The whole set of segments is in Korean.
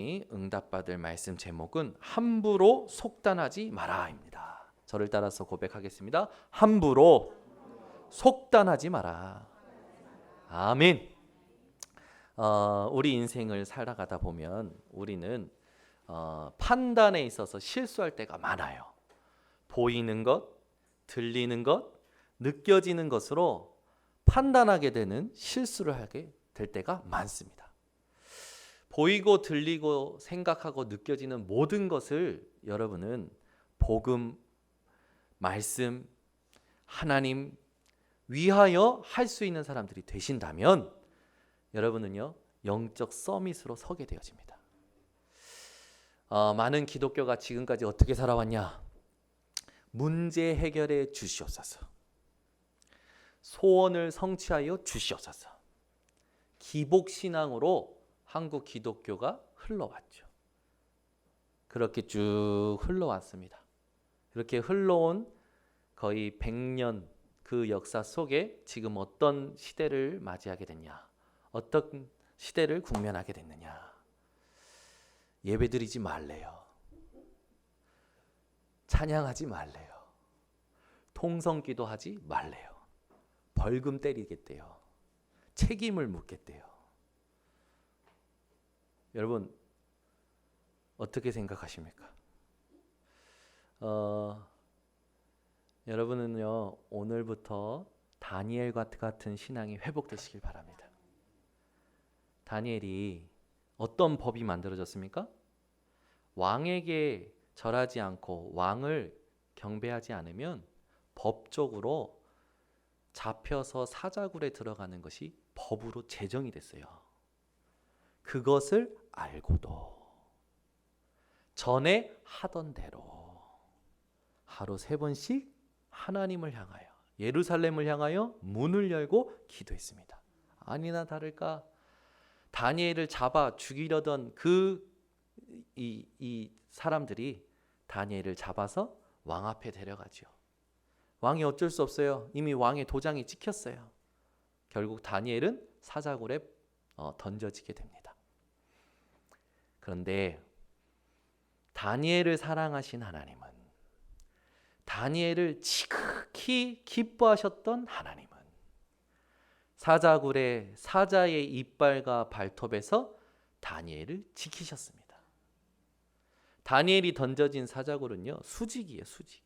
응답받을 말씀 제목은 함부로 속단하지 마라입니다. 저를 따라서 고백하겠습니다. 함부로 속단하지 마라. 아멘. 우리 인생을 살아가다 보면 우리는 판단에 있어서 실수할 때가 많아요. 보이는 것, 들리는 것, 느껴지는 것으로 판단하게 되는 실수를 하게 될 때가 많습니다. 보이고 들리고 생각하고 느껴지는 모든 것을 여러분은 복음, 말씀, 하나님 위하여 할 수 있는 사람들이 되신다면 여러분은요 영적 서밋으로 서게 되어집니다. 많은 기독교가 지금까지 어떻게 살아왔냐? 문제 해결해 주시옵소서. 소원을 성취하여 주시옵소서. 기복신앙으로 한국 기독교가 흘러왔죠. 그렇게 쭉 흘러왔습니다. 그렇게 흘러온 거의 100년 그 역사 속에 지금 어떤 시대를 맞이하게 됐냐? 어떤 시대를 국면하게 됐느냐? 예배드리지 말래요. 찬양하지 말래요. 통성기도 하지 말래요. 벌금 때리겠대요. 책임을 묻겠대요. 여러분 어떻게 생각하십니까? 여러분은요 오늘부터 다니엘 같은 신앙이 회복되시길 바랍니다. 다니엘이 어떤 법이 만들어졌습니까? 왕에게 절하지 않고 왕을 경배하지 않으면 법적으로 잡혀서 사자굴에 들어가는 것이 법으로 제정이 됐어요. 그것을 알고도 전에 하던 대로 하루 3번씩 하나님을 향하여 예루살렘을 향하여 문을 열고 기도했습니다. 아니나 다를까 다니엘을 잡아 죽이려던 이 사람들이 다니엘을 잡아서 왕 앞에 데려가죠. 왕이 어쩔 수 없어요. 이미 왕의 도장이 찍혔어요. 결국 다니엘은 사자굴에 던져지게 됩니다. 그런데 다니엘을 사랑하신 하나님은, 다니엘을 지극히 기뻐하셨던 하나님은 사자굴의 사자의 이빨과 발톱에서 다니엘을 지키셨습니다. 다니엘이 던져진 사자굴은요 수직이에요. 수직.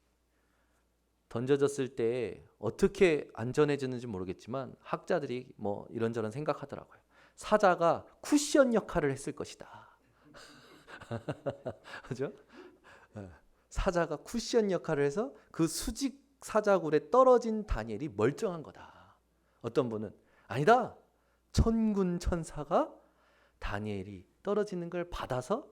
던져졌을 때 어떻게 안전해지는지 모르겠지만 학자들이 뭐 이런저런 생각하더라고요. 사자가 쿠션 역할을 했을 것이다. 그죠? 사자가 쿠션 역할을 해서 그 수직 사자굴에 떨어진 다니엘이 멀쩡한 거다. 어떤 분은 아니다. 천군 천사가 다니엘이 떨어지는 걸 받아서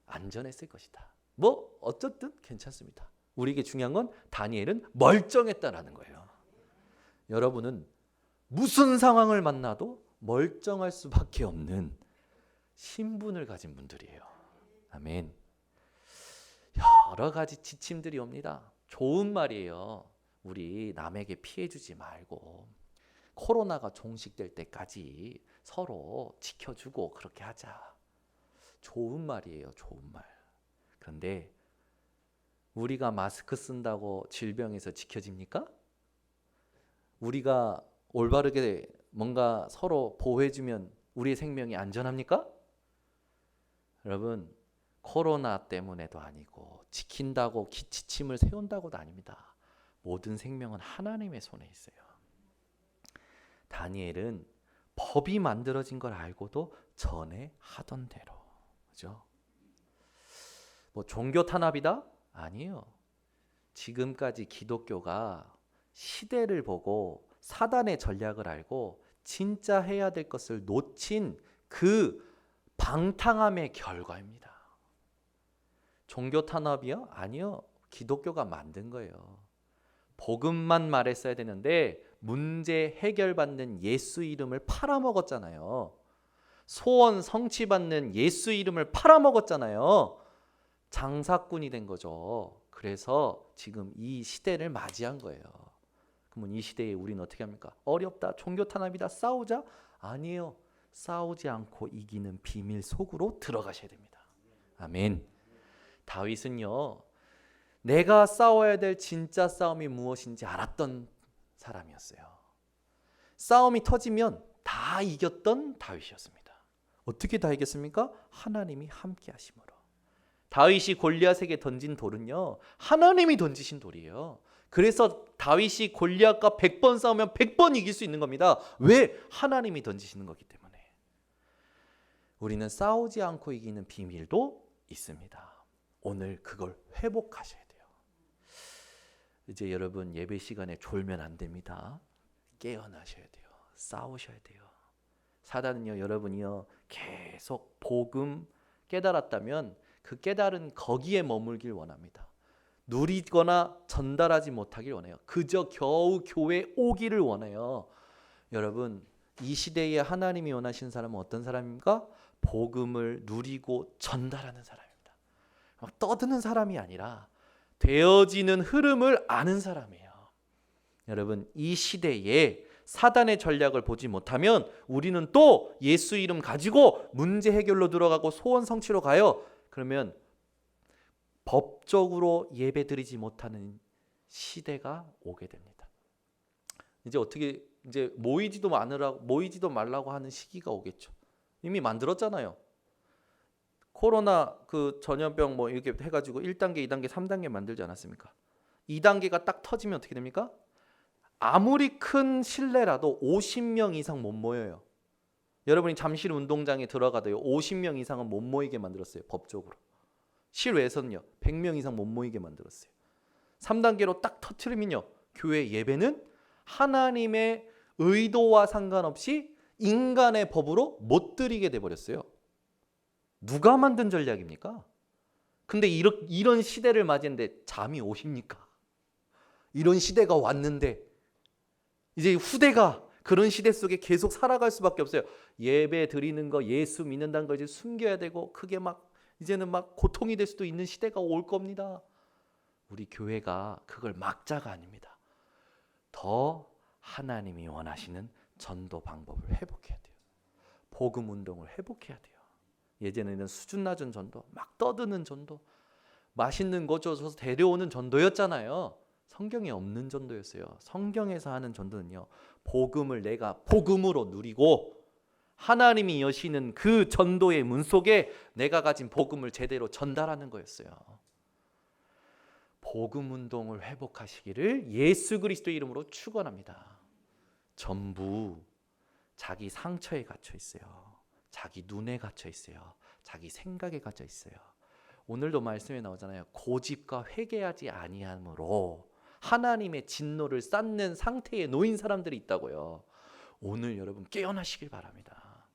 안전했을 것이다. 뭐 어쨌든 괜찮습니다. 우리에게 중요한 건 다니엘은 멀쩡했다라는 거예요. 여러분은 무슨 상황을 만나도 멀쩡할 수밖에 없는 신분을 가진 분들이에요. 아멘. 여러 가지 지침들이 옵니다. 좋은 말이에요. 우리 남에게 피해 주지 말고 코로나가 종식될 때까지 서로 지켜주고 그렇게 하자. 좋은 말이에요. 좋은 말. 그런데 우리가 마스크 쓴다고 질병에서 지켜집니까? 우리가 올바르게 뭔가 서로 보호해주면 우리의 생명이 안전합니까? 여러분 코로나 때문에도 아니고 지킨다고 지침을 세운다고도 아닙니다. 모든 생명은 하나님의 손에 있어요. 다니엘은 법이 만들어진 걸 알고도 전에 하던 대로, 그죠? 뭐 종교 탄압이다? 아니에요. 지금까지 기독교가 시대를 보고 사단의 전략을 알고 진짜 해야 될 것을 놓친 그 방탕함의 결과입니다. 종교 탄압이요? 아니요. 기독교가 만든 거예요. 복음만 말했어야 되는데 문제 해결받는 예수 이름을 팔아먹었잖아요. 소원 성취받는 예수 이름을 팔아먹었잖아요. 장사꾼이 된 거죠. 그래서 지금 이 시대를 맞이한 거예요. 그러면 이 시대에 우리는 어떻게 합니까? 어렵다, 종교 탄압이다, 싸우자? 아니에요. 싸우지 않고 이기는 비밀 속으로 들어가셔야 됩니다. 아멘. 다윗은요, 내가 싸워야 될 진짜 싸움이 무엇인지 알았던 사람이었어요. 싸움이 터지면 다 이겼던 다윗이었습니다. 어떻게 다 이겼습니까? 하나님이 함께 하심으로. 다윗이 골리앗에게 던진 돌은요, 하나님이 던지신 돌이에요. 그래서 다윗이 골리앗과 100번 싸우면 100번 이길 수 있는 겁니다. 왜? 하나님이 던지시는 거기 때문에. 우리는 싸우지 않고 이기는 비밀도 있습니다. 오늘 그걸 회복하셔야 돼요. 이제 여러분 예배 시간에 졸면 안 됩니다. 깨어나셔야 돼요. 싸우셔야 돼요. 사단은요, 여러분이요 계속 복음 깨달았다면 그 깨달은 거기에 머물길 원합니다. 누리거나 전달하지 못하길 원해요. 그저 겨우 교회 오기를 원해요. 여러분, 이 시대에 하나님이 원하시는 사람은 어떤 사람입니까? 복음을 누리고 전달하는 사람입니다. 막 떠드는 사람이 아니라 되어지는 흐름을 아는 사람이에요. 여러분, 이 시대에 사단의 전략을 보지 못하면 우리는 또 예수 이름 가지고 문제 해결로 들어가고 소원 성취로 가요. 그러면 법적으로 예배드리지 못하는 시대가 오게 됩니다. 이제 어떻게 이제 모이지도 말라고 하는 시기가 오겠죠. 이미 만들었잖아요. 코로나 그 전염병 뭐 이렇게 해가지고 1단계, 2단계, 3단계 만들지 않았습니까? 2단계가 딱 터지면 어떻게 됩니까? 아무리 큰 실내라도 50명 이상 못 모여요. 여러분이 잠실 운동장에 들어가도요 50명 이상은 못 모이게 만들었어요. 법적으로. 실외에서는요 100명 이상 못 모이게 만들었어요. 3단계로 딱 터트리면요 교회 예배는 하나님의 의도와 상관없이 인간의 법으로 못 드리게 돼버렸어요. 누가 만든 전략입니까? 근데 이런 시대를 맞이했는데 잠이 오십니까? 이런 시대가 왔는데 이제 후대가 그런 시대 속에 계속 살아갈 수밖에 없어요. 예배 드리는 거, 예수 믿는다는 거 이제 숨겨야 되고 그게 막 이제는 막 고통이 될 수도 있는 시대가 올 겁니다. 우리 교회가 그걸 막자가 아닙니다. 더 하나님이 원하시는 전도 방법을 회복해야 돼요. 복음 운동을 회복해야 돼요. 예전에는 수준 낮은 전도, 막 떠드는 전도, 맛있는 거 줘서 데려오는 전도였잖아요. 성경에 없는 전도였어요. 성경에서 하는 전도는요, 복음을 내가 복음으로 누리고 하나님이 여시는 그 전도의 문 속에 내가 가진 복음을 제대로 전달하는 거였어요. 복음 운동을 회복하시기를 예수 그리스도 이름으로 축원합니다. 전부 자기 상처에 갇혀 있어요. 자기 눈에 갇혀 있어요. 자기 생각에 갇혀 있어요. 오늘도 말씀에 나오잖아요. 고집과 회개하지 아니함으로 하나님의 진노를 쌓는 상태에 놓인 사람들이 있다고요. 오늘 여러분 깨어나시길 바랍니다.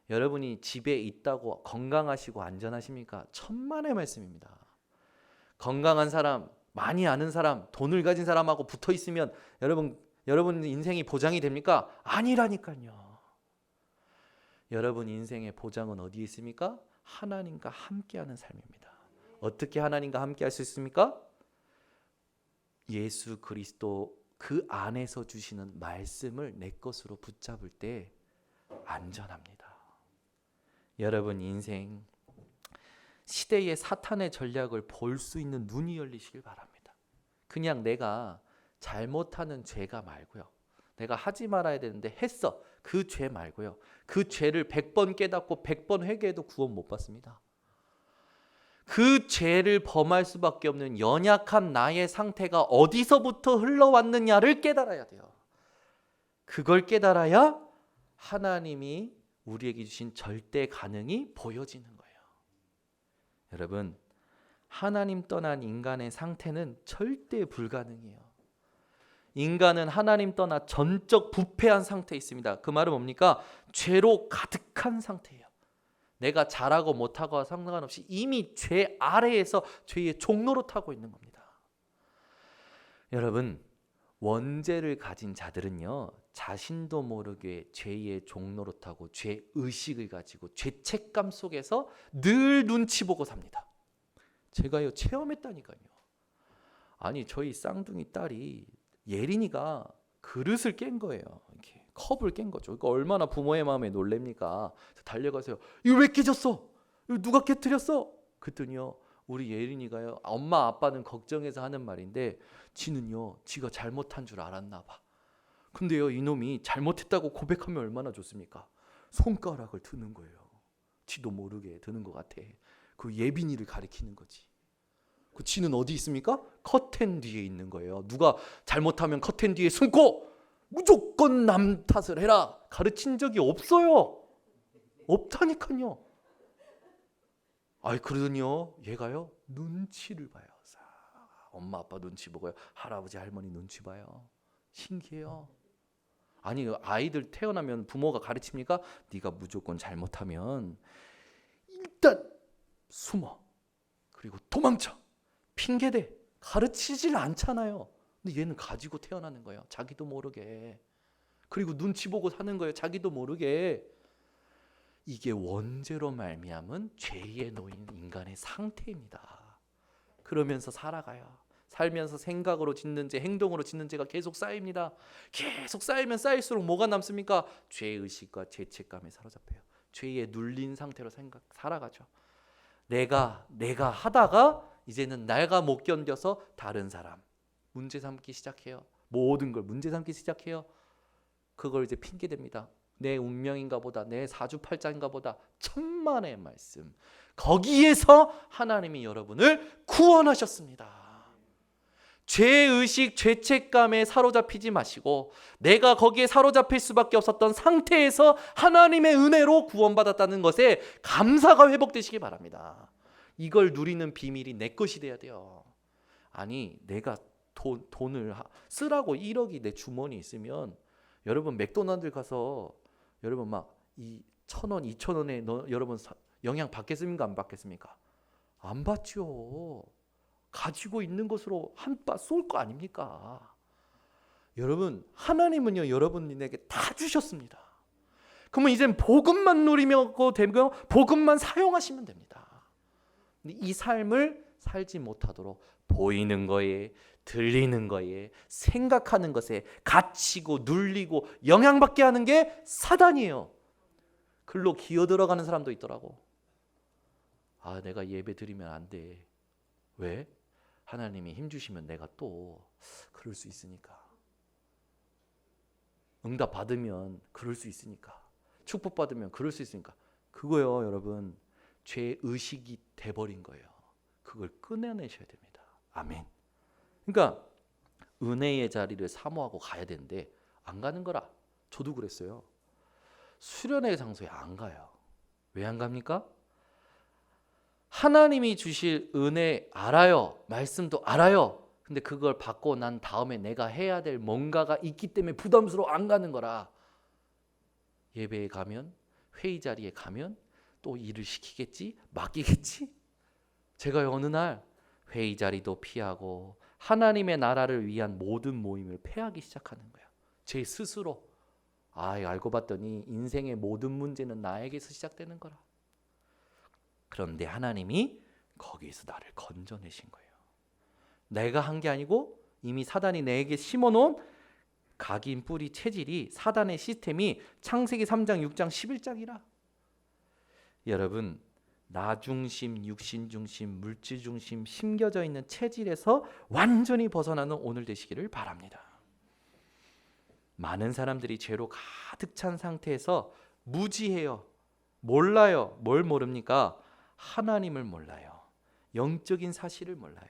여러분이 집에 있다고 건강하시고 안전하십니까? 천만의 말씀입니다. 건강한 사람, 많이 아는 사람, 돈을 가진 사람하고 붙어 있으면 여러분 인생이 보장이 됩니까? 아니라니까요. 여러분 인생의 보장은 어디에 있습니까? 하나님과 함께하는 삶입니다. 어떻게 하나님과 함께할 수 있습니까? 예수 그리스도 그 안에서 주시는 말씀을 내 것으로 붙잡을 때 안전합니다. 여러분 인생 시대의 사탄의 전략을 볼 수 있는 눈이 열리시길 바랍니다. 그냥 내가 잘못하는 죄가 말고요. 내가 하지 말아야 되는데 했어. 그 죄 말고요. 그 죄를 100번 깨닫고 100번 회개해도 구원 못 받습니다. 그 죄를 범할 수밖에 없는 연약한 나의 상태가 어디서부터 흘러왔느냐를 깨달아야 돼요. 그걸 깨달아야 하나님이 우리에게 주신 절대 가능이 보여지는 거예요. 여러분, 하나님 떠난 인간의 상태는 절대 불가능해요. 인간은 하나님 떠나 전적 부패한 상태에 있습니다. 그 말은 뭡니까? 죄로 가득한 상태예요. 내가 잘하고 못하고 상관없이 이미 죄 아래에서 죄의 종로로 타고 있는 겁니다. 여러분, 원죄를 가진 자들은요, 자신도 모르게 죄의 종로로 타고 죄의식을 가지고 죄책감 속에서 늘 눈치 보고 삽니다. 제가요 체험했다니까요. 아니 저희 쌍둥이 딸이 예린이가 그릇을 깬 거예요. 이렇게 컵을 깬 거죠. 그러니까 얼마나 부모의 마음에 놀랍니까? 달려가세요. 이거 왜 깨졌어? 누가 깨트렸어? 그랬더니요, 우리 예린이가요, 엄마 아빠는 걱정해서 하는 말인데 지는요, 지가 잘못한 줄 알았나 봐. 근데요, 이놈이 잘못했다고 고백하면 얼마나 좋습니까? 손가락을 드는 거예요. 지도 모르게 드는 것 같아. 그 예빈이를 가리키는 거지. 그 지는 어디 있습니까? 커튼 뒤에 있는 거예요. 누가 잘못하면 커튼 뒤에 숨고 무조건 남 탓을 해라 가르친 적이 없어요. 없다니까요. 아이, 그러더니요, 얘가요, 눈치를 봐요. 엄마 아빠 눈치 보고요, 할아버지 할머니 눈치 봐요. 신기해요. 아니, 아이들 태어나면 부모가 가르칩니까? 네가 무조건 잘못하면 일단 숨어, 그리고 도망쳐, 핑계대. 가르치질 않잖아요. 근데 얘는 가지고 태어나는 거예요. 자기도 모르게. 그리고 눈치 보고 사는 거예요. 자기도 모르게. 이게 원죄로 말미암은 죄에 놓인 인간의 상태입니다. 그러면서 살아가요. 살면서 생각으로 짓는 죄, 행동으로 짓는 죄가 계속 쌓입니다. 계속 쌓이면 쌓일수록 뭐가 남습니까? 죄의식과 죄책감에 사로잡혀요. 죄에 눌린 상태로 살아가죠. 내가 하다가 이제는 내가 못 견뎌서 다른 사람 문제 삼기 시작해요. 모든 걸 문제 삼기 시작해요. 그걸 이제 핑계댑니다. 내 운명인가 보다, 내 사주팔자인가 보다. 천만의 말씀. 거기에서 하나님이 여러분을 구원하셨습니다. 죄의식, 죄책감에 사로잡히지 마시고 내가 거기에 사로잡힐 수밖에 없었던 상태에서 하나님의 은혜로 구원받았다는 것에 감사가 회복되시기 바랍니다. 이걸 누리는 비밀이 내 것이 돼야 돼요. 아니, 내가 돈을 쓰라고 1억이 내 주머니에 있으면 여러분 맥도날드 가서 여러분 막 이 1,000원, 2,000원에 여러분 영향 받겠습니까? 안 받겠습니까? 안 받죠. 가지고 있는 것으로 한 바 쏠 거 아닙니까? 여러분, 하나님은요, 여러분에게 다 주셨습니다. 그러면 이젠 복음만 누리면 되면 복음만 사용하시면 됩니다. 이 삶을 살지 못하도록 보이는 거에, 들리는 거에, 생각하는 것에 갇히고 눌리고 영향받게 하는 게 사단이에요. 글로 기어 들어가는 사람도 있더라고. 아, 내가 예배 드리면 안 돼. 왜? 하나님이 힘 주시면 내가 또 그럴 수 있으니까. 응답 받으면 그럴 수 있으니까. 축복 받으면 그럴 수 있으니까. 그거요, 여러분, 죄 의식이 돼버린 거예요. 그걸 끊어내셔야 됩니다. 아멘. 그러니까 은혜의 자리를 사모하고 가야 되는데 안 가는 거라. 저도 그랬어요. 수련회 장소에 안 가요. 왜 안 갑니까? 하나님이 주실 은혜 알아요. 말씀도 알아요. 근데 그걸 받고 난 다음에 내가 해야 될 뭔가가 있기 때문에 부담스러워 안 가는 거라. 예배에 가면, 회의 자리에 가면 또 일을 시키겠지? 맡기겠지? 제가 어느 날 회의 자리도 피하고 하나님의 나라를 위한 모든 모임을 패하기 시작하는 거예요. 제 스스로. 알고 봤더니 인생의 모든 문제는 나에게서 시작되는 거라. 그런데 하나님이 거기에서 나를 건져내신 거예요. 내가 한 게 아니고 이미 사단이 내게 심어놓은 각인 뿌리 체질이, 사단의 시스템이 창세기 3장, 6장, 11장이라. 여러분, 나 중심, 육신 중심, 물질 중심 심겨져 있는 체질에서 완전히 벗어나는 오늘 되시기를 바랍니다. 많은 사람들이 죄로 가득 찬 상태에서 무지해요. 몰라요. 뭘 모릅니까? 하나님을 몰라요. 영적인 사실을 몰라요.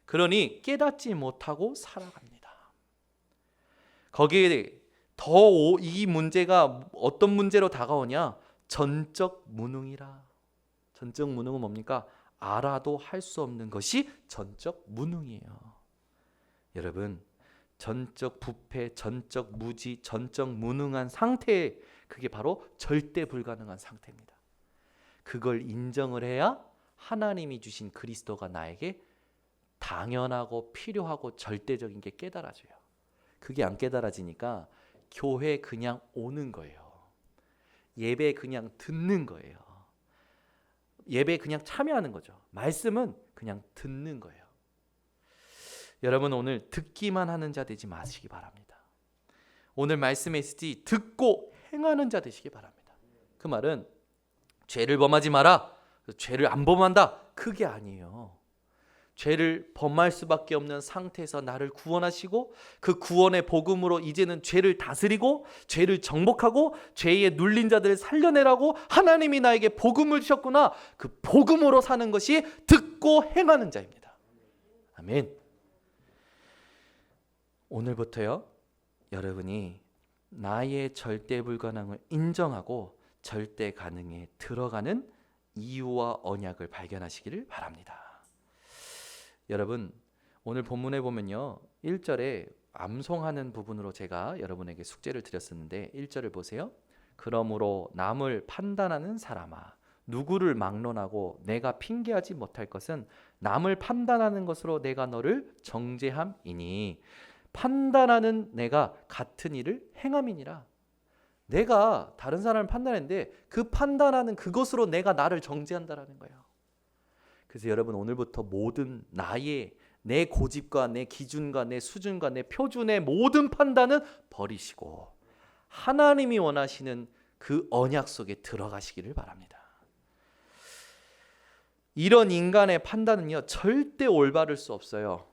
그러니 깨닫지 못하고 살아갑니다. 거기에 더 이 문제가 어떤 문제로 다가오냐? 전적 무능이라. 전적 무능은 뭡니까? 알아도 할 수 없는 것이 전적 무능이에요. 여러분, 전적 부패, 전적 무지, 전적 무능한 상태, 그게 바로 절대 불가능한 상태입니다. 그걸 인정을 해야 하나님이 주신 그리스도가 나에게 당연하고 필요하고 절대적인 게 깨달아져요. 그게 안 깨달아지니까 교회 그냥 오는 거예요. 예배 그냥 듣는 거예요. 예배 그냥 참여하는 거죠. 말씀은 그냥 듣는 거예요. 여러분, 오늘 듣기만 하는 자 되지 마시기 바랍니다. 오늘 말씀에 있으니 듣고 행하는 자 되시기 바랍니다. 그 말은 죄를 범하지 마라, 죄를 안 범한다. 그게 아니에요. 죄를 범할 수밖에 없는 상태에서 나를 구원하시고 그 구원의 복음으로 이제는 죄를 다스리고 죄를 정복하고 죄에 눌린 자들을 살려내라고 하나님이 나에게 복음을 주셨구나. 그 복음으로 사는 것이 듣고 행하는 자입니다. 아멘. 오늘부터요, 여러분이 나의 절대 불가능을 인정하고 절대 가능에 들어가는 이유와 언약을 발견하시기를 바랍니다. 여러분, 오늘 본문에 보면요, 1절에 암송하는 부분으로 제가 여러분에게 숙제를 드렸었는데 1절을 보세요. 그러므로 남을 판단하는 사람아, 누구를 막론하고 내가 핑계하지 못할 것은 남을 판단하는 것으로 내가 너를 정죄함이니 판단하는 내가 같은 일을 행함이니라. 내가 다른 사람을 판단했는데 그 판단하는 그것으로 내가 나를 정죄한다라는 거예요. 그래서 여러분, 오늘부터 모든 내 고집과 내 기준과 내 수준과 내 표준의 모든 판단은 버리시고 하나님이 원하시는 그 언약 속에 들어가시기를 바랍니다. 이런 인간의 판단은요, 절대 올바를 수 없어요.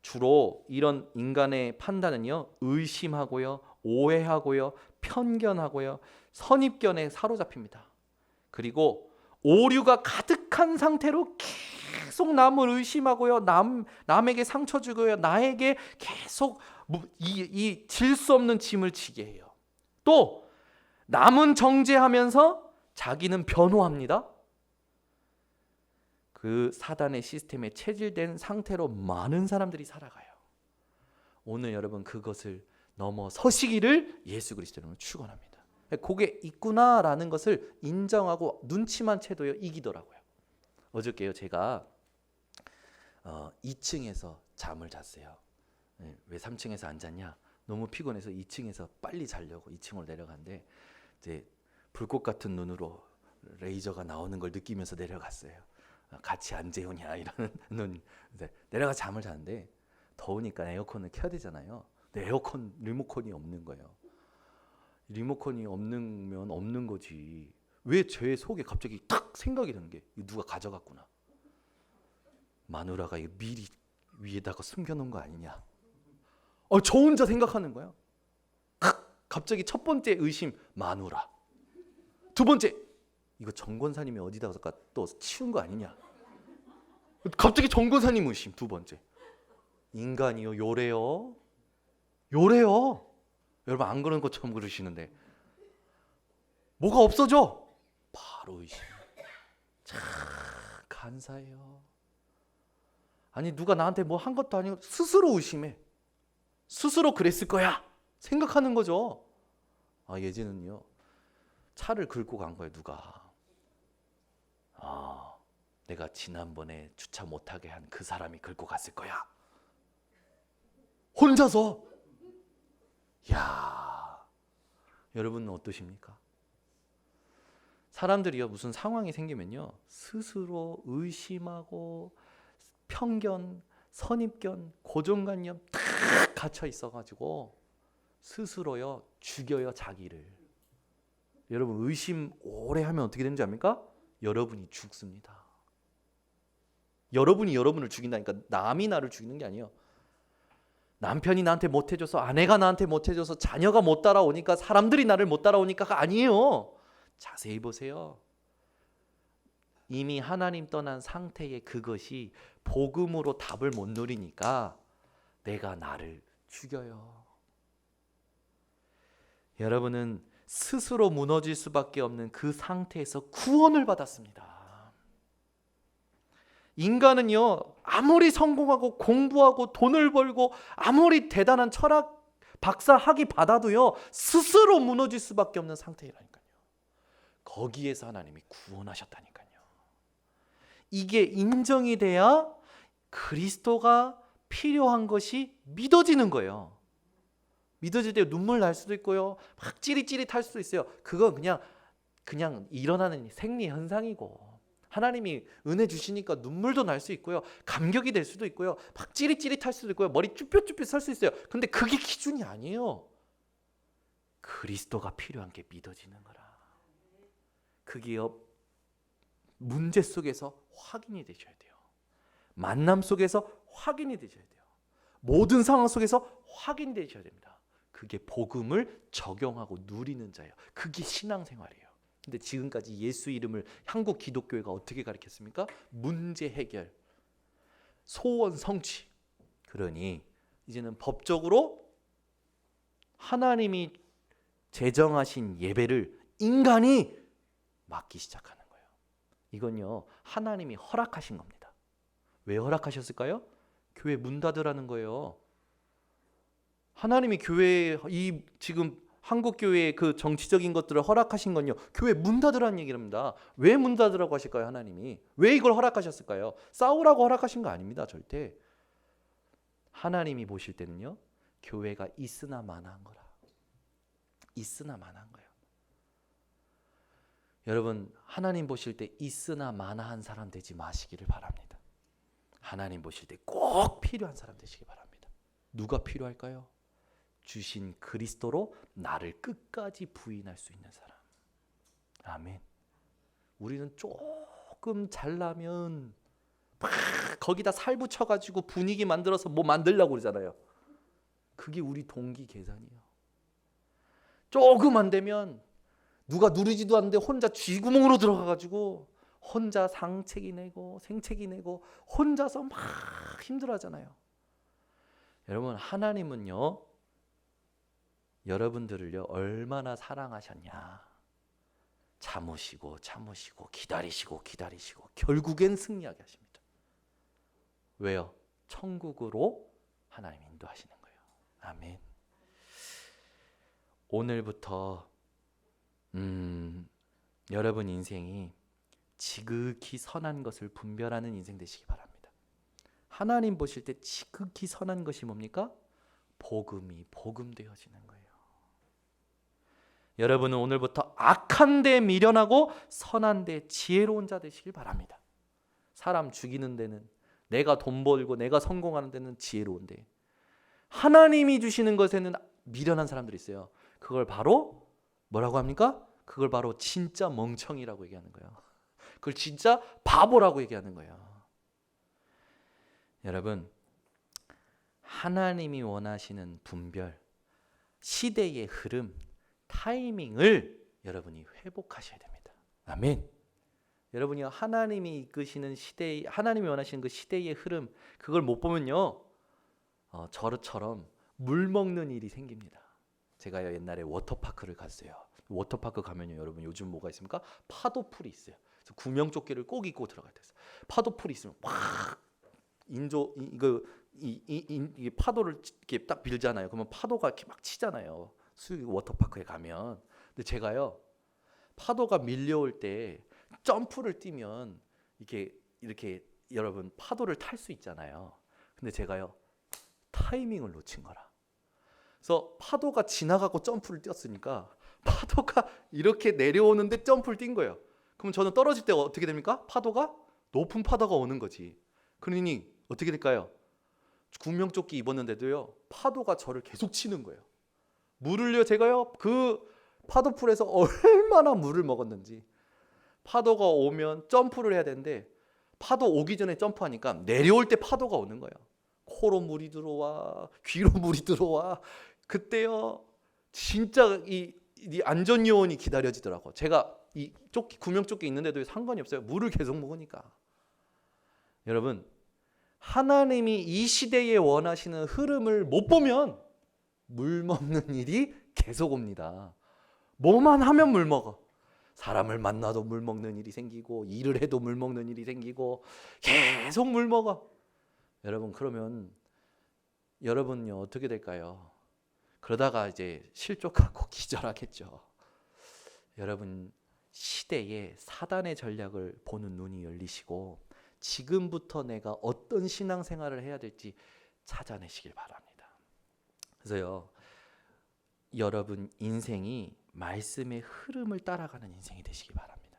주로 이런 인간의 판단은요, 의심하고요, 오해하고요, 편견하고요, 선입견에 사로잡힙니다. 그리고 오류가 가득한 상태로 계속 남을 의심하고요, 남에게 상처 주고요, 나에게 계속 이 질 수 없는 짐을 지게 해요. 또 남은 정죄하면서 자기는 변호합니다. 그 사단의 시스템에 체질된 상태로 많은 사람들이 살아가요. 오늘 여러분, 그것을 넘어서시기를 예수 그리스도로 축원합니다. 그게 있구나라는 것을 인정하고 눈치만 채도요, 이기더라고요. 어저께요, 제가 2층에서 잠을 잤어요. 왜 3층에서 안 잤냐? 너무 피곤해서 2층에서 빨리 자려고 2층으로 내려갔는데 이제 불꽃 같은 눈으로 레이저가 나오는 걸 느끼면서 내려갔어요. 같이 안 재우냐 이러는 눈. 내려가 잠을 자는데 더우니까 에어컨을 켜야 되잖아요. 근데 에어컨 리모컨이 없는 거예요. 리모컨이 없으면 없는 거지. 왜 제 속에 갑자기 탁 생각이 드는 게 누가 가져갔구나. 마누라가 이거 미리 위에다가 숨겨놓은 거 아니냐. 저 혼자 생각하는 거야. 갑자기 첫 번째 의심, 마누라. 두 번째, 이거 정 권사님이 어디다가 또 치운 거 아니냐. 갑자기 정 권사님 의심. 두 번째, 인간이요, 요래요. 여러분, 안 그런 것처럼 그러시는데 뭐가 없어져? 바로 의심. 참 간사해요. 아니, 누가 나한테 뭐 한 것도 아니고 스스로 의심해. 스스로 그랬을 거야 생각하는 거죠. 예전은요, 차를 긁고 간 거예요, 누가. 내가 지난번에 주차 못하게 한 그 사람이 긁고 갔을 거야. 혼자서. 야, 여러분은 어떠십니까? 사람들이요, 무슨 상황이 생기면요, 스스로 의심하고 편견, 선입견, 고정관념 다 갇혀 있어가지고 스스로요 죽여요, 자기를. 여러분, 의심 오래 하면 어떻게 되는지 압니까? 여러분이 죽습니다. 여러분이 여러분을 죽인다니까. 남이 나를 죽이는 게 아니에요. 남편이 나한테 못해줘서, 아내가 나한테 못해줘서, 자녀가 못 따라오니까, 사람들이 나를 못 따라오니까가 아니에요. 자세히 보세요. 이미 하나님 떠난 상태의 그것이 복음으로 답을 못 누리니까 내가 나를 죽여요. 여러분은 스스로 무너질 수밖에 없는 그 상태에서 구원을 받았습니다. 인간은요, 아무리 성공하고 공부하고 돈을 벌고 아무리 대단한 철학 박사 학위 받아도요, 스스로 무너질 수밖에 없는 상태라니까요. 거기에서 하나님이 구원하셨다니까요. 이게 인정이 돼야 그리스도가 필요한 것이 믿어지는 거예요. 믿어질 때 눈물 날 수도 있고요, 막 찌릿찌릿할 수도 있어요. 그건 그냥 일어나는 생리 현상이고, 하나님이 은혜 주시니까 눈물도 날 수 있고요, 감격이 될 수도 있고요, 막 찌릿찌릿할 수도 있고요, 머리 쭈뼛쭈뼛 설 수 있어요. 근데 그게 기준이 아니에요. 그리스도가 필요한 게 믿어지는 거라. 그게요, 문제 속에서 확인이 되셔야 돼요. 만남 속에서 확인이 되셔야 돼요. 모든 상황 속에서 확인이 되셔야 됩니다. 그게 복음을 적용하고 누리는 자예요. 그게 신앙생활이에요. 근데 지금까지 예수 이름을 한국 기독교회가 어떻게 가르쳤습니까? 문제 해결, 소원 성취. 그러니 이제는 법적으로 하나님이 제정하신 예배를 인간이 맡기 시작하는 거예요. 이건요, 하나님이 허락하신 겁니다. 왜 허락하셨을까요? 교회 문 닫으라는 거예요. 하나님이 교회에 이 지금 한국 교회의 그 정치적인 것들을 허락하신 건요, 교회 문 닫으라는 얘기랍니다. 왜 문 닫으라고 하실까요? 하나님이 왜 이걸 허락하셨을까요? 싸우라고 허락하신 거 아닙니다. 절대. 하나님이 보실 때는요, 교회가 있으나 마나한 거라. 있으나 마나한 거예요. 여러분, 하나님 보실 때 있으나 마나한 사람 되지 마시기를 바랍니다. 하나님 보실 때 꼭 필요한 사람 되시기 바랍니다. 누가 필요할까요? 주신 그리스도로 나를 끝까지 부인할 수 있는 사람. 아멘. 우리는 조금 잘나면 막 거기다 살 붙여가지고 분위기 만들어서 뭐 만들려고 그러잖아요. 그게 우리 동기 계산이에요. 조금 안 되면 누가 누르지도 않는데 혼자 쥐구멍으로 들어가가지고 혼자 상책이 내고 생책이 내고 혼자서 막 힘들어하잖아요. 여러분, 하나님은요, 여러분들을요 얼마나 사랑하셨냐. 참으시고 참으시고 기다리시고 기다리시고 결국엔 승리하게 하십니다. 왜요? 천국으로 하나님 인도하시는 거예요. 아멘. 오늘부터 여러분 인생이 지극히 선한 것을 분별하는 인생 되시기 바랍니다. 하나님 보실 때 지극히 선한 것이 뭡니까? 복음이 복음되어지는 거예요. 여러분은 오늘부터 악한 데 미련하고 선한 데 지혜로운 자 되시길 바랍니다. 사람 죽이는 데는, 내가 돈 벌고 내가 성공하는 데는 지혜로운데, 하나님이 주시는 것에는 미련한 사람들이 있어요. 그걸 바로 뭐라고 합니까? 그걸 바로 진짜 멍청이라고 얘기하는 거예요. 그걸 진짜 바보라고 얘기하는 거예요. 여러분, 하나님이 원하시는 분별, 시대의 흐름, 타이밍을 여러분이 회복하셔야 됩니다. 아멘. 여러분이 하나님이 이끄시는 시대, 하나님이 원하시는 그 시대의 흐름, 그걸 못 보면요, 저처럼 물 먹는 일이 생깁니다. 제가 옛날에 워터파크를 갔어요. 워터파크 가면요, 여러분 요즘 뭐가 있습니까? 파도풀이 있어요. 그래서 구명조끼를 꼭 입고 들어가야 돼요. 파도풀이 있으면 확 이 파도를 이렇게 딱 빌잖아요. 그러면 파도가 이렇게 막 치잖아요. 워터파크에 가면. 근데 제가요, 파도가 밀려올 때 점프를 뛰면 이렇게 여러분 파도를 탈 수 있잖아요. 근데 제가요, 타이밍을 놓친 거라. 그래서 파도가 지나가고 점프를 뛰었으니까 파도가 이렇게 내려오는데 점프를 뛴 거예요. 그럼 저는 떨어질 때 어떻게 됩니까? 파도가 높은 파도가 오는 거지. 그러니 어떻게 될까요? 구명조끼 입었는데도요, 파도가 저를 계속 치는 거예요. 물을요, 제가요, 그 파도풀에서 얼마나 물을 먹었는지. 파도가 오면 점프를 해야 되는데 파도 오기 전에 점프하니까 내려올 때 파도가 오는 거예요. 코로 물이 들어와, 귀로 물이 들어와. 그때요, 진짜 이 안전요원이 기다려지더라고. 제가 이 구명조끼 있는데도 상관이 없어요. 물을 계속 먹으니까. 여러분, 하나님이 이 시대에 원하시는 흐름을 못 보면 물 먹는 일이 계속 옵니다. 뭐만 하면 물 먹어. 사람을 만나도 물 먹는 일이 생기고, 일을 해도 물 먹는 일이 생기고, 계속 물 먹어. 여러분, 그러면 여러분요 어떻게 될까요? 그러다가 이제 실족하고 기절하겠죠. 여러분, 시대에 사단의 전략을 보는 눈이 열리시고 지금부터 내가 어떤 신앙생활을 해야 될지 찾아내시길 바랍니다. 그래서요, 여러분 인생이 말씀의 흐름을 따라가는 인생이 되시기 바랍니다.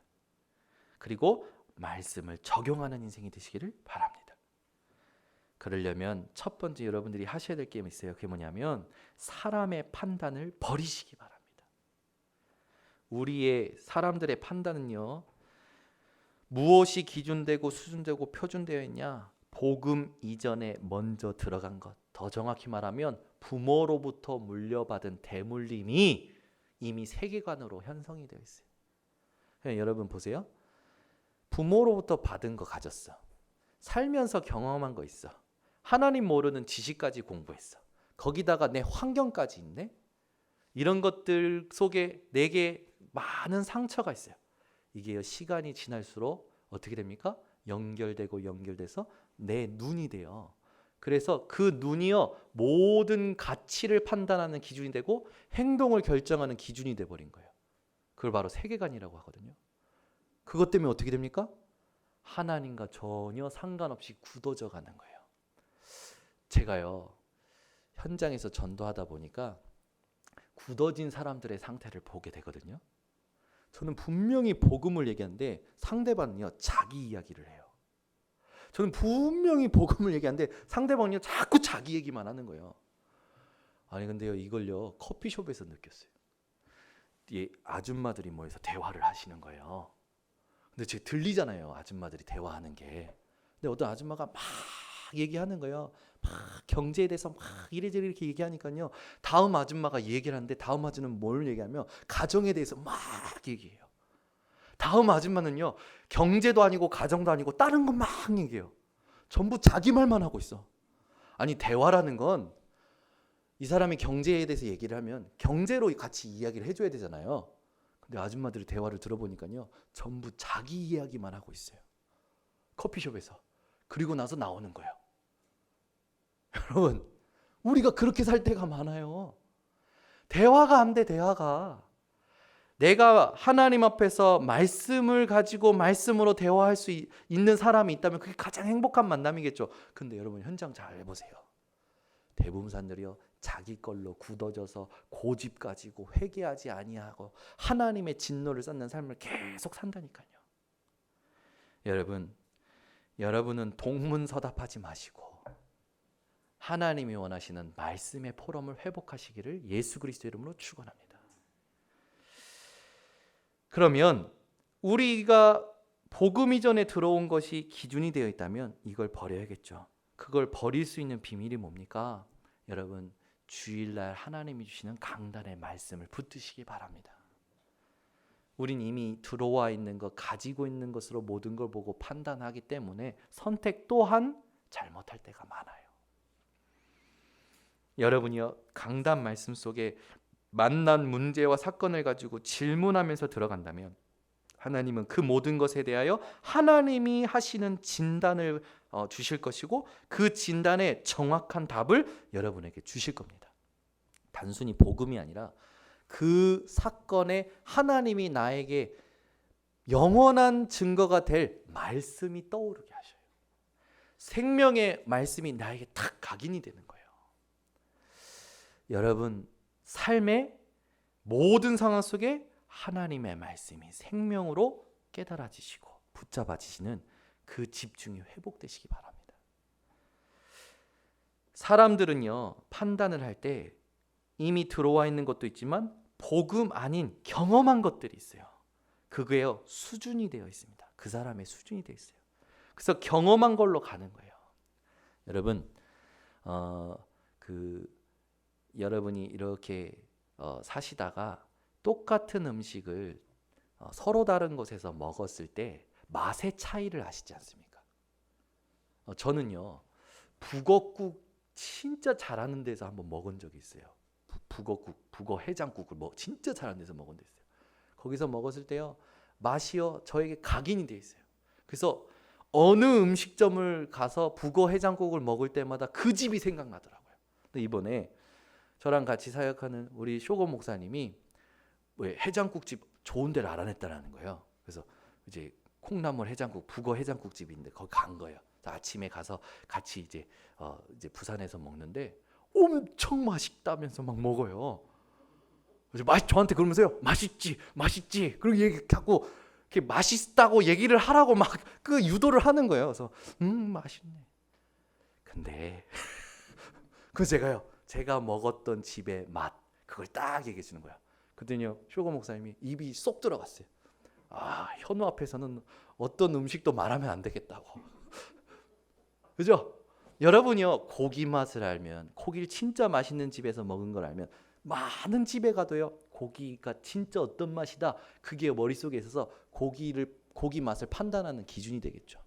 그리고 말씀을 적용하는 인생이 되시기를 바랍니다. 그러려면 첫 번째 여러분들이 하셔야 될 게 있어요. 그게 뭐냐면 사람의 판단을 버리시기 바랍니다. 우리의 사람들의 판단은요, 무엇이 기준되고 수준되고 표준되어 있냐? 복음 이전에 먼저 들어간 것. 더 정확히 말하면 부모로부터 물려받은 대물림이 이미 세계관으로 형성이 되어 있어요. 여러분 보세요. 부모로부터 받은 거 가졌어. 살면서 경험한 거 있어. 하나님 모르는 지식까지 공부했어. 거기다가 내 환경까지 있네. 이런 것들 속에 내게 많은 상처가 있어요. 이게 시간이 지날수록 어떻게 됩니까? 연결돼서 내 눈이 돼요. 그래서 그 눈이요 모든 가치를 판단하는 기준이 되고 행동을 결정하는 기준이 돼버린 거예요. 그걸 바로 세계관이라고 하거든요. 그것 때문에 어떻게 됩니까? 하나님과 전혀 상관없이 굳어져 가는 거예요. 제가요 현장에서 전도하다 보니까 굳어진 사람들의 상태를 보게 되거든요. 저는 분명히 복음을 얘기하는데 상대방은요 자기 이야기를 해요. 저는 분명히 복음을 얘기하는데 상대방은요 자꾸 자기 얘기만 하는 거예요. 아니 근데요 이걸요 커피숍에서 느꼈어요. 이 아줌마들이 모여서 대화를 하시는 거예요. 근데 제가 들리잖아요 아줌마들이 대화하는 게. 근데 어떤 아줌마가 막 얘기하는 거예요. 막 경제에 대해서 막 이래저래 이렇게 얘기하니까요. 다음 아줌마가 얘기를 하는데 다음 아줌마는 뭘 얘기하면 가정에 대해서 막 얘기해요. 다음 아줌마는요. 경제도 아니고 가정도 아니고 다른 거 막 얘기해요. 전부 자기 말만 하고 있어. 아니 대화라는 건 이 사람이 경제에 대해서 얘기를 하면 경제로 같이 이야기를 해줘야 되잖아요. 근데 아줌마들이 대화를 들어보니까요. 전부 자기 이야기만 하고 있어요. 커피숍에서. 그리고 나서 나오는 거예요. 여러분 우리가 그렇게 살 때가 많아요. 대화가 안 돼. 대화가. 내가 하나님 앞에서 말씀을 가지고 말씀으로 대화할 수 있는 사람이 있다면 그게 가장 행복한 만남이겠죠. 근데 여러분 현장 잘 해보세요. 대부분 사람들이요 자기 걸로 굳어져서 고집 가지고 회개하지 아니하고 하나님의 진노를 쌓는 삶을 계속 산다니까요. 여러분은 동문서답하지 마시고 하나님이 원하시는 말씀의 포럼을 회복하시기를 예수 그리스도 이름으로 축원합니다. 그러면 우리가 복음 이전에 들어온 것이 기준이 되어 있다면 이걸 버려야겠죠. 그걸 버릴 수 있는 비밀이 뭡니까? 여러분 주일날 하나님이 주시는 강단의 말씀을 붙드시기 바랍니다. 우린 이미 들어와 있는 것, 가지고 있는 것으로 모든 걸 보고 판단하기 때문에 선택 또한 잘못할 때가 많아요. 여러분이요 강단 말씀 속에 만난 문제와 사건을 가지고 질문하면서 들어간다면 하나님은 그 모든 것에 대하여 하나님이 하시는 진단을 주실 것이고 그 진단에 정확한 답을 여러분에게 주실 겁니다. 단순히 복음이 아니라 그 사건에 하나님이 나에게 영원한 증거가 될 말씀이 떠오르게 하셔요. 생명의 말씀이 나에게 탁 각인이 되는 거예요. 여러분 삶의 모든 상황 속에 하나님의 말씀이 생명으로 깨달아지시고 붙잡아지시는 그 집중이 회복되시기 바랍니다. 사람들은요 판단을 할 때 이미 들어와 있는 것도 있지만 복음 아닌 경험한 것들이 있어요. 그게요 수준이 되어 있습니다. 그 사람의 수준이 되어 있어요. 그래서 경험한 걸로 가는 거예요. 여러분 여러분이 이렇게 사시다가 똑같은 음식을 서로 다른 곳에서 먹었을 때 맛의 차이를 아시지 않습니까? 저는요 북어국 진짜 잘하는 데서 한번 먹은 적이 있어요. 북어 해장국을 진짜 잘하는 데서 먹은 데 있어요. 거기서 먹었을 때요 맛이요 저에게 각인이 돼 있어요. 그래서 어느 음식점을 가서 북어 해장국을 먹을 때마다 그 집이 생각나더라고요. 근데 이번에 저랑 같이 사역하는 우리 쇼고 목사님이 해장국집 좋은 데를 알아냈다라는 거예요. 그래서 이제 콩나물 해장국, 북어 해장국집인데 거기 간 거예요. 아침에 가서 같이 이제 부산에서 먹는데 엄청 맛있다면서 막 먹어요. 저한테 그러면서요, 맛있지. 그리고 얘기하고 이렇게 맛있다고 얘기를 하라고 막 그 유도를 하는 거예요. 그래서 맛있네. 근데 그 제가 먹었던 집의 맛 그걸 딱 얘기해 주는 거야. 그랬더니요 쇼고 목사님이 입이 쏙 들어갔어요. 현우 앞에서는 어떤 음식도 말하면 안 되겠다고. 그죠? 여러분이요, 고기 맛을 알면, 고기를 진짜 맛있는 집에서 먹은 걸 알면 많은 집에 가도요, 고기가 진짜 어떤 맛이다, 그게 머릿속에 있어서 고기 맛을 판단하는 기준이 되겠죠.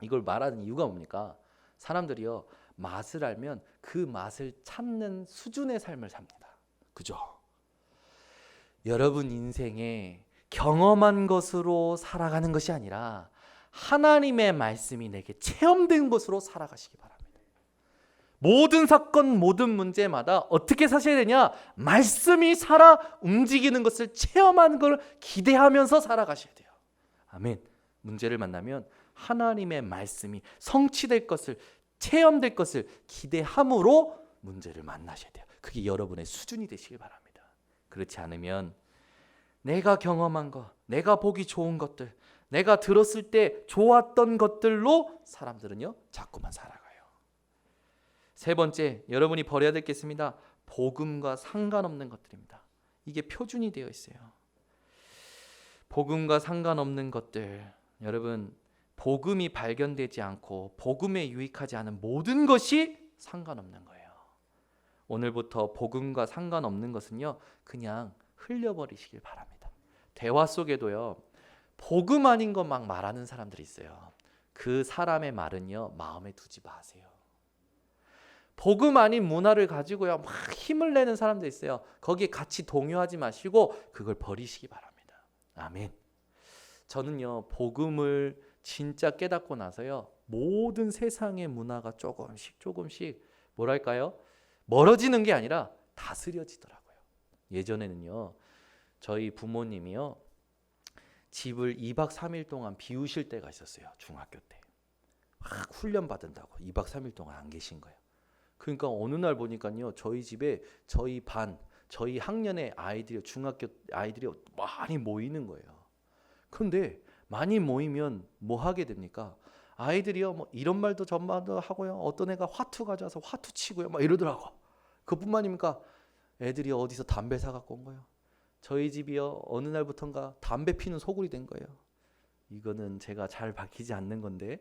이걸 말하는 이유가 뭡니까? 사람들이요, 맛을 알면 그 맛을 찾는 수준의 삶을 삽니다. 그죠? 여러분 인생에 경험한 것으로 살아가는 것이 아니라 하나님의 말씀이 내게 체험된 것으로 살아가시기 바랍니다. 모든 사건, 모든 문제마다 어떻게 사셔야 되냐? 말씀이 살아 움직이는 것을 체험하는 걸 기대하면서 살아가셔야 돼요. 아멘. 문제를 만나면 하나님의 말씀이 성취될 것을, 체험될 것을 기대함으로 문제를 만나셔야 돼요. 그게 여러분의 수준이 되시길 바랍니다. 그렇지 않으면 내가 경험한 것, 내가 보기 좋은 것들, 내가 들었을 때 좋았던 것들로 사람들은요, 자꾸만 살아가요. 세 번째, 여러분이 버려야 될 게 있습니다. 복음과 상관없는 것들입니다. 이게 표준이 되어 있어요. 복음과 상관없는 것들. 여러분, 복음이 발견되지 않고 복음에 유익하지 않은 모든 것이 상관없는 거예요. 오늘부터 복음과 상관없는 것은요, 그냥 흘려버리시길 바랍니다. 대화 속에도요, 복음 아닌 것 막 말하는 사람들이 있어요. 그 사람의 말은요, 마음에 두지 마세요. 복음 아닌 문화를 가지고요, 막 힘을 내는 사람도 있어요. 거기에 같이 동요하지 마시고 그걸 버리시기 바랍니다. 아멘. 저는요, 복음을 진짜 깨닫고 나서요, 모든 세상의 문화가 조금씩 뭐랄까요? 멀어지는 게 아니라 다스려지더라고요. 예전에는요, 저희 부모님이요, 집을 2박 3일 동안 비우실 때가 있었어요. 중학교 때. 막 훈련 받은다고 2박 3일 동안 안 계신 거예요. 그러니까 어느 날 보니까요, 저희 집에 저희 반, 저희 학년의 아이들이, 중학교 아이들이 많이 모이는 거예요. 그런데 많이 모이면 뭐 하게 됩니까? 아이들이요, 뭐 이런 말도 저런 말도 하고요. 어떤 애가 화투 가져와서 화투 치고요, 막 이러더라고. 그뿐만입니까? 애들이 어디서 담배 사갖고 온 거예요. 저희 집이요, 어느 날부턴가 담배 피는 소굴이 된 거예요. 이거는 제가 잘 밝히지 않는 건데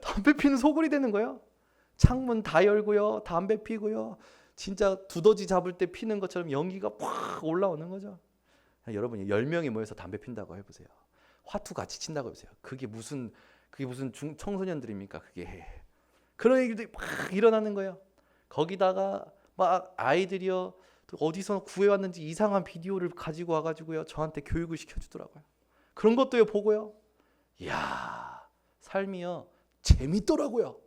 담배 피는 소굴이 되는 거예요. 창문 다 열고요, 담배 피고요, 진짜 두더지 잡을 때 피는 것처럼 연기가 팍 올라오는 거죠. 여러분이 10명이 모여서 담배 핀다고 해보세요. 화투 같이 친다고 해보세요. 그게 무슨 청소년들입니까? 그게. 그런 얘기들이 막 일어나는 거예요. 거기다가 막 아이들이요, 어디서 구해왔는지 이상한 비디오를 가지고 와가지고요, 저한테 교육을 시켜주더라고요. 그런 것도요, 보고요, 이야, 삶이요, 재밌더라고요.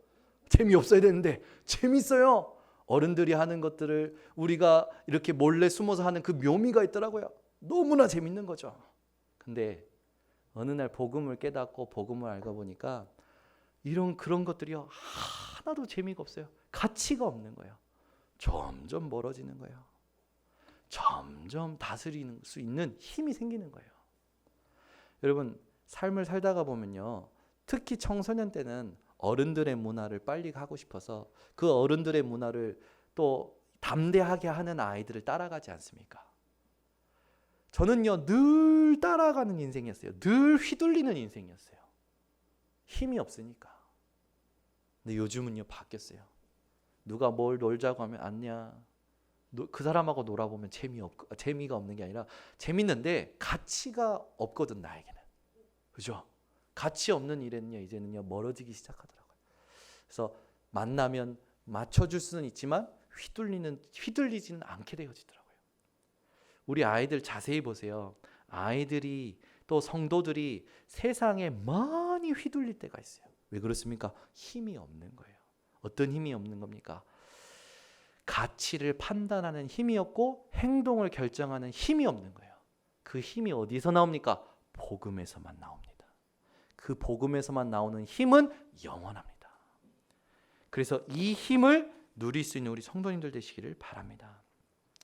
재미없어야 되는데 재밌어요. 어른들이 하는 것들을 우리가 이렇게 몰래 숨어서 하는 그 묘미가 있더라고요. 너무나 재밌는 거죠. 근데 어느 날 복음을 깨닫고 복음을 알고 보니까 그런 것들이요, 하나도 재미가 없어요. 가치가 없는 거예요. 점점 멀어지는 거예요. 점점 다스리는 수 있는 힘이 생기는 거예요. 여러분, 삶을 살다가 보면요, 특히 청소년 때는 어른들의 문화를 빨리 하고 싶어서 그 어른들의 문화를 또 담대하게 하는 아이들을 따라가지 않습니까? 저는요, 늘 따라가는 인생이었어요. 늘 휘둘리는 인생이었어요. 힘이 없으니까. 근데 요즘은요, 바뀌었어요. 누가 뭘 놀자고 하면 아니야. 그 사람하고 놀아보면 재미가 없는 게 아니라 재밌는데 가치가 없거든, 나에게는. 그죠? 가치 없는 일에는요, 이제는요, 멀어지기 시작하더라고요. 그래서 만나면 맞춰줄 수는 있지만 휘둘리지는 않게 되어지더라고요. 우리 아이들 자세히 보세요. 아이들이 또 성도들이 세상에 많이 휘둘릴 때가 있어요. 왜 그렇습니까? 힘이 없는 거예요. 어떤 힘이 없는 겁니까? 가치를 판단하는 힘이 없고 행동을 결정하는 힘이 없는 거예요. 그 힘이 어디서 나옵니까? 복음에서만 나옵니다. 그 복음에서만 나오는 힘은 영원합니다. 그래서 이 힘을 누릴 수 있는 우리 성도님들 되시기를 바랍니다.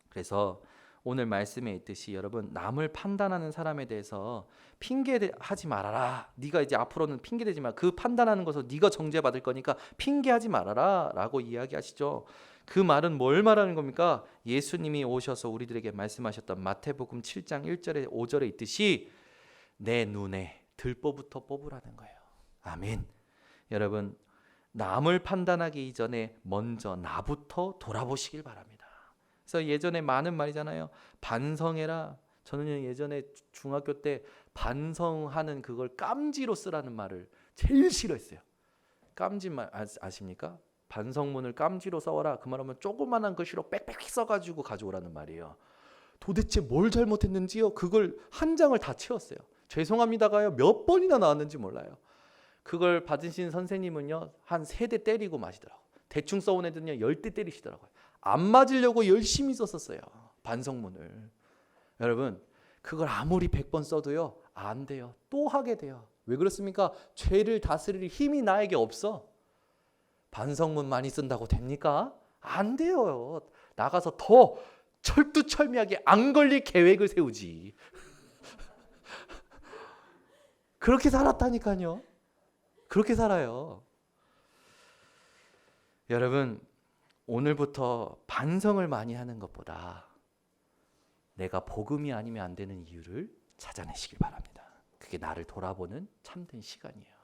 그래서 오늘 말씀에 있듯이 여러분, 남을 판단하는 사람에 대해서 핑계하지 말아라. 네가 이제 앞으로는 핑계대지 마. 그 판단하는 것을 네가 정죄받을 거니까 핑계하지 말아라 라고 이야기하시죠. 그 말은 뭘 말하는 겁니까? 예수님이 오셔서 우리들에게 말씀하셨던 마태복음 7장 1절에 5절에 있듯이 내 눈에 들보부터 뽑으라는 거예요. 아멘. 여러분, 남을 판단하기 이전에 먼저 나부터 돌아보시길 바랍니다. 그래서 예전에 많은 말이잖아요. 반성해라. 저는 예전에 중학교 때 반성하는 그걸 깜지로 쓰라는 말을 제일 싫어했어요. 깜지 말 아십니까? 반성문을 깜지로 써와라. 그 말하면 조그만한 글씨로 빽빽 써가지고 가져오라는 말이에요. 도대체 뭘 잘못했는지요? 그걸 한 장을 다 채웠어요. 죄송합니다가요 몇 번이나 나왔는지 몰라요. 그걸 받으신 선생님은요 한 3대 때리고 마시더라고요. 대충 써온 애들은요 10대 때리시더라고요. 안 맞으려고 열심히 썼었어요. 반성문을. 여러분 그걸 아무리 100번 써도요 안 돼요. 또 하게 돼요. 왜 그렇습니까? 죄를 다스릴 힘이 나에게 없어. 반성문 많이 쓴다고 됩니까? 안 돼요. 나가서 더 철두철미하게 안 걸릴 계획을 세우지. 그렇게 살았다니까요. 그렇게 살아요. 여러분 오늘부터 반성을 많이 하는 것보다 내가 복음이 아니면 안 되는 이유를 찾아내시길 바랍니다. 그게 나를 돌아보는 참된 시간이에요.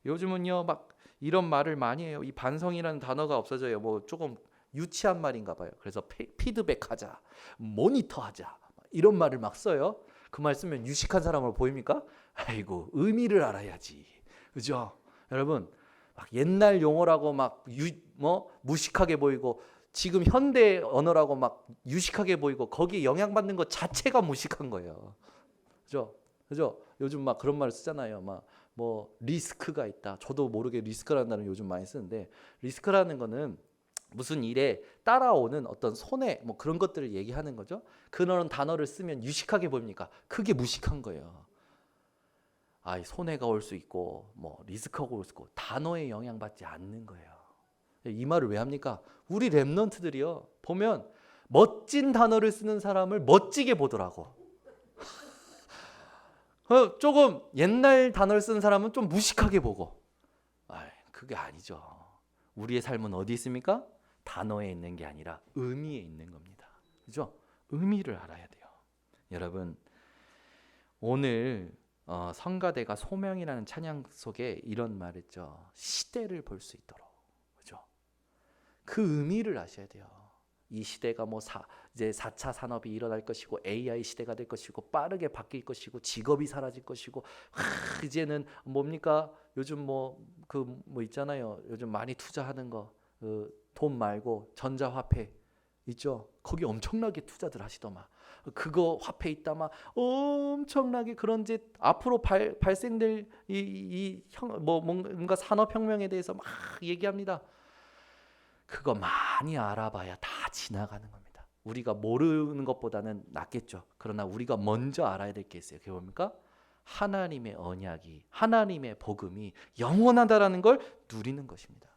요즘은요 막 이런 말을 많이 해요. 이 반성이라는 단어가 없어져요. 뭐 조금 유치한 말인가 봐요. 그래서 피드백하자, 모니터하자 이런 말을 막 써요. 그 말 쓰면 유식한 사람으로 보입니까? 아이고 의미를 알아야지, 그죠? 여러분 막 옛날 용어라고 막 무식하게 보이고 지금 현대 언어라고 막 유식하게 보이고 거기에 영향받는 것 자체가 무식한 거예요. 그죠? 그죠? 요즘 막 그런 말을 쓰잖아요. 막 뭐 리스크가 있다. 저도 모르게 리스크라는 단어를 요즘 많이 쓰는데 리스크라는 거는 무슨 일에 따라오는 어떤 손해 뭐 그런 것들을 얘기하는 거죠. 그런 단어를 쓰면 유식하게 보입니까? 그게 무식한 거예요. 아, 손해가 올 수 있고 뭐 리스크가 올 수 있고 단어에 영향받지 않는 거예요. 이 말을 왜 합니까? 우리 랩런트들이요 보면 멋진 단어를 쓰는 사람을 멋지게 보더라고. 조금 옛날 단어를 쓰는 사람은 좀 무식하게 보고. 그게 아니죠. 우리의 삶은 어디 있습니까? 단어에 있는 게 아니라 의미에 있는 겁니다. 그죠? 의미를 알아야 돼요. 여러분 오늘 성가대가 소명이라는 찬양 속에 이런 말 했죠. 시대를 볼 수 있도록. 그죠? 그 의미를 아셔야 돼요. 이 시대가 뭐 이제 4차 산업이 일어날 것이고 AI 시대가 될 것이고 빠르게 바뀔 것이고 직업이 사라질 것이고 이제는 뭡니까? 요즘 뭐 있잖아요. 요즘 많이 투자하는 거 돈 말고 전자화폐 있죠. 거기 엄청나게 투자들 하시더만. 그거 화폐 있다마 엄청나게 그런 이제 앞으로 발생될 뭔가 산업혁명에 대해서 막 얘기합니다. 그거 많이 알아봐야 다 지나가는 겁니다. 우리가 모르는 것보다는 낫겠죠. 그러나 우리가 먼저 알아야 될 게 있어요. 그게 뭡니까? 하나님의 언약이, 하나님의 복음이 영원하다라는 걸 누리는 것입니다.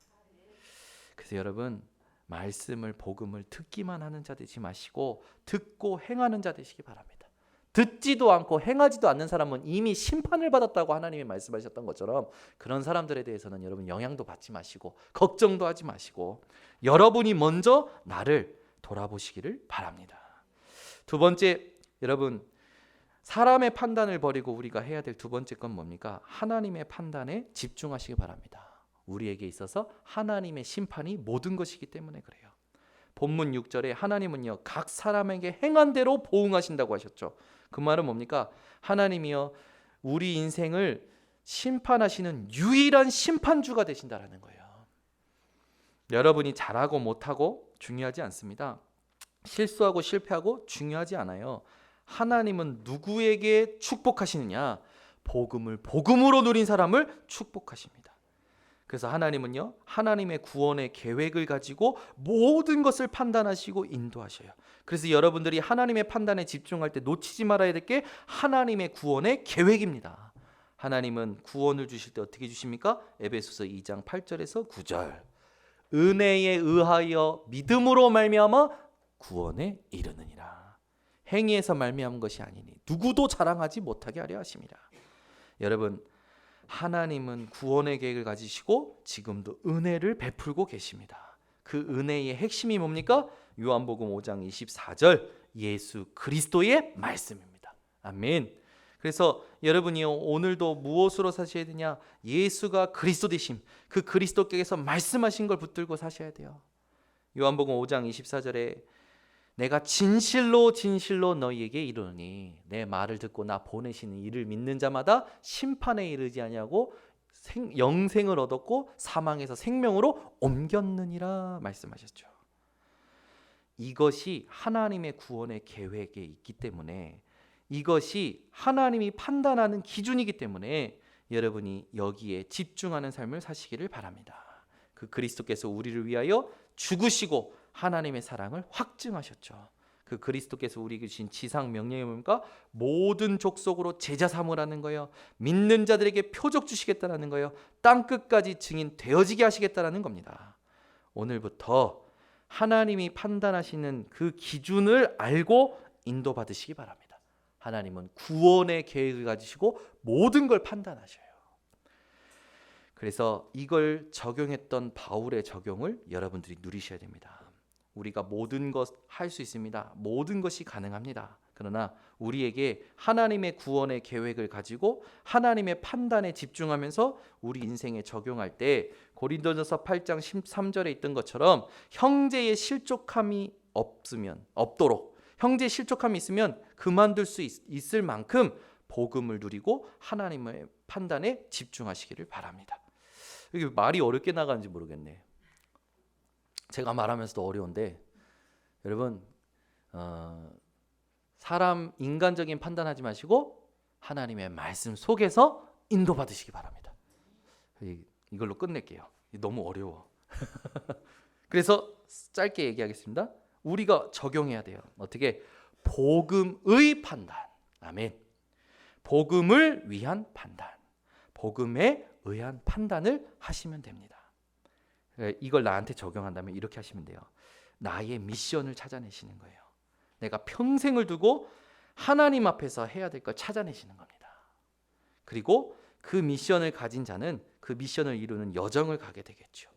그래서 여러분 말씀을 복음을 듣기만 하는 자 되지 마시고 듣고 행하는 자 되시기 바랍니다. 듣지도 않고 행하지도 않는 사람은 이미 심판을 받았다고 하나님이 말씀하셨던 것처럼 그런 사람들에 대해서는 여러분 영향도 받지 마시고 걱정도 하지 마시고 여러분이 먼저 나를 돌아보시기를 바랍니다. 두 번째, 여러분 사람의 판단을 버리고 우리가 해야 될 두 번째 건 뭡니까? 하나님의 판단에 집중하시기 바랍니다. 우리에게 있어서 하나님의 심판이 모든 것이기 때문에 그래요. 본문 6절에 하나님은요 각 사람에게 행한 대로 보응하신다고 하셨죠. 그 말은 뭡니까? 하나님이요 우리 인생을 심판하시는 유일한 심판주가 되신다라는 거예요. 여러분이 잘하고 못하고 중요하지 않습니다. 실수하고 실패하고 중요하지 않아요. 하나님은 누구에게 축복하시느냐? 복음을 복음으로 누린 사람을 축복하십니다. 그래서 하나님은요 하나님의 구원의 계획을 가지고 모든 것을 판단하시고 인도하셔요. 그래서 여러분들이 하나님의 판단에 집중할 때 놓치지 말아야 될 게 하나님의 구원의 계획입니다. 하나님은 구원을 주실 때 어떻게 주십니까? 에베소서 2장 8절에서 9절 은혜에 의하여 믿음으로 말미암아 구원에 이르느니라. 행위에서 말미암은 것이 아니니 누구도 자랑하지 못하게 하려 하심이라. 여러분 하나님은 구원의 계획을 가지시고 지금도 은혜를 베풀고 계십니다. 그 은혜의 핵심이 뭡니까? 요한복음 5장 24절 예수 그리스도의 말씀입니다. 아멘. 그래서 여러분이 오늘도 무엇으로 사셔야 되냐? 예수가 그리스도 되심, 그 그리스도께서 말씀하신 걸 붙들고 사셔야 돼요. 요한복음 5장 24절에 내가 진실로 진실로 너희에게 이르노니 내 말을 듣고 나 보내시는 이를 믿는 자마다 심판에 이르지 아니하고 영생을 얻었고 사망에서 생명으로 옮겼느니라 말씀하셨죠. 이것이 하나님의 구원의 계획에 있기 때문에, 이것이 하나님이 판단하는 기준이기 때문에 여러분이 여기에 집중하는 삶을 사시기를 바랍니다. 그 그리스도께서 우리를 위하여 죽으시고 하나님의 사랑을 확증하셨죠. 그 그리스도께서 우리에게 주신 지상 명령이 뭡니까? 모든 족속으로 제자 삼으라는 거예요. 믿는 자들에게 표적 주시겠다라는 거예요. 땅 끝까지 증인 되어지게 하시겠다라는 겁니다. 오늘부터 하나님이 판단하시는 그 기준을 알고 인도받으시기 바랍니다. 하나님은 구원의 계획을 가지시고 모든 걸 판단하셔요. 그래서 이걸 적용했던 바울의 적용을 여러분들이 누리셔야 됩니다. 우리가 모든 것 할 수 있습니다. 모든 것이 가능합니다. 그러나 우리에게 하나님의 구원의 계획을 가지고 하나님의 판단에 집중하면서 우리 인생에 적용할 때 고린도전서 8장 13절에 있던 것처럼 형제의 실족함이 없도록, 형제의 실족함이 있으면 그만둘 수 있을 만큼 복음을 누리고 하나님의 판단에 집중하시기를 바랍니다. 이게 말이 어렵게 나가는지 모르겠네. 제가 말하면서도 어려운데 여러분, 사람 인간적인 판단하지 마시고 하나님의 말씀 속에서 인도받으시기 바랍니다. 이걸로 끝낼게요. 너무 어려워. 그래서 짧게 얘기하겠습니다. 우리가 적용해야 돼요. 어떻게? 복음의 판단. 아멘. 복음을 위한 판단. 복음에 의한 판단을 하시면 됩니다. 이걸 나한테 적용한다면 이렇게 하시면 돼요. 나의 미션을 찾아내시는 거예요. 내가 평생을 두고 하나님 앞에서 해야 될 걸 찾아내시는 겁니다. 그리고 그 미션을 가진 자는 그 미션을 이루는 여정을 가게 되겠죠.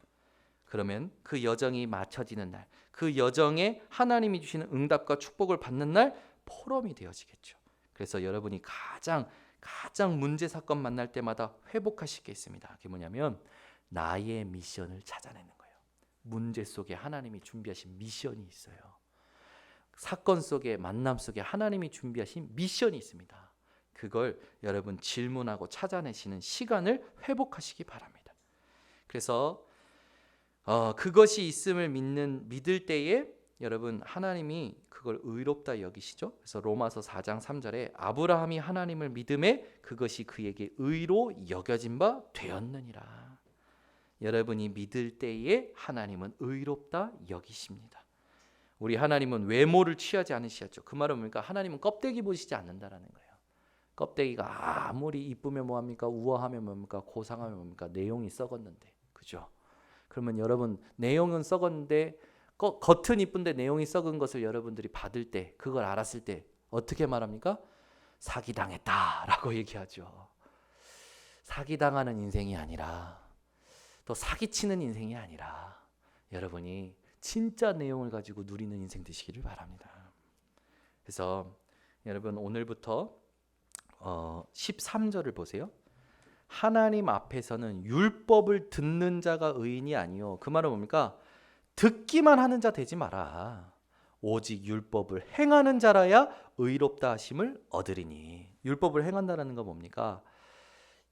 그러면 그 여정이 맞춰지는 날, 그 여정에 하나님이 주시는 응답과 축복을 받는 날 포럼이 되어지겠죠. 그래서 여러분이 가장 문제 사건 만날 때마다 회복하실 게 있습니다. 그게 뭐냐면 나의 미션을 찾아내는 거예요. 문제 속에 하나님이 준비하신 미션이 있어요. 사건 속에, 만남 속에 하나님이 준비하신 미션이 있습니다. 그걸 여러분 질문하고 찾아내시는 시간을 회복하시기 바랍니다. 그래서 그것이 있음을 믿을 때에 여러분 하나님이 그걸 의롭다 여기시죠. 그래서 로마서 4장 3절에 아브라함이 하나님을 믿음에 그것이 그에게 의로 여겨진 바 되었느니라. 여러분이 믿을 때에 하나님은 의롭다 여기십니다. 우리 하나님은 외모를 취하지 않으시죠. 그 말은 뭡니까? 하나님은 껍데기 보시지 않는다라는 거예요. 껍데기가 아무리 이쁘면 뭐합니까? 우아하면 뭡니까? 고상하면 뭡니까? 내용이 썩었는데, 그죠? 그러면 여러분 내용은 썩었는데 겉은 이쁜데 내용이 썩은 것을 여러분들이 받을 때, 그걸 알았을 때 어떻게 말합니까? 사기당했다라고 얘기하죠. 사기당하는 인생이 아니라, 또 사기치는 인생이 아니라 여러분이 진짜 내용을 가지고 누리는 인생 되시기를 바랍니다. 그래서 여러분 오늘부터 13절을 보세요. 하나님 앞에서는 율법을 듣는 자가 의인이 아니요. 그 말은 뭡니까? 듣기만 하는 자 되지 마라. 오직 율법을 행하는 자라야 의롭다 하심을 얻으리니. 율법을 행한다는 건 뭡니까?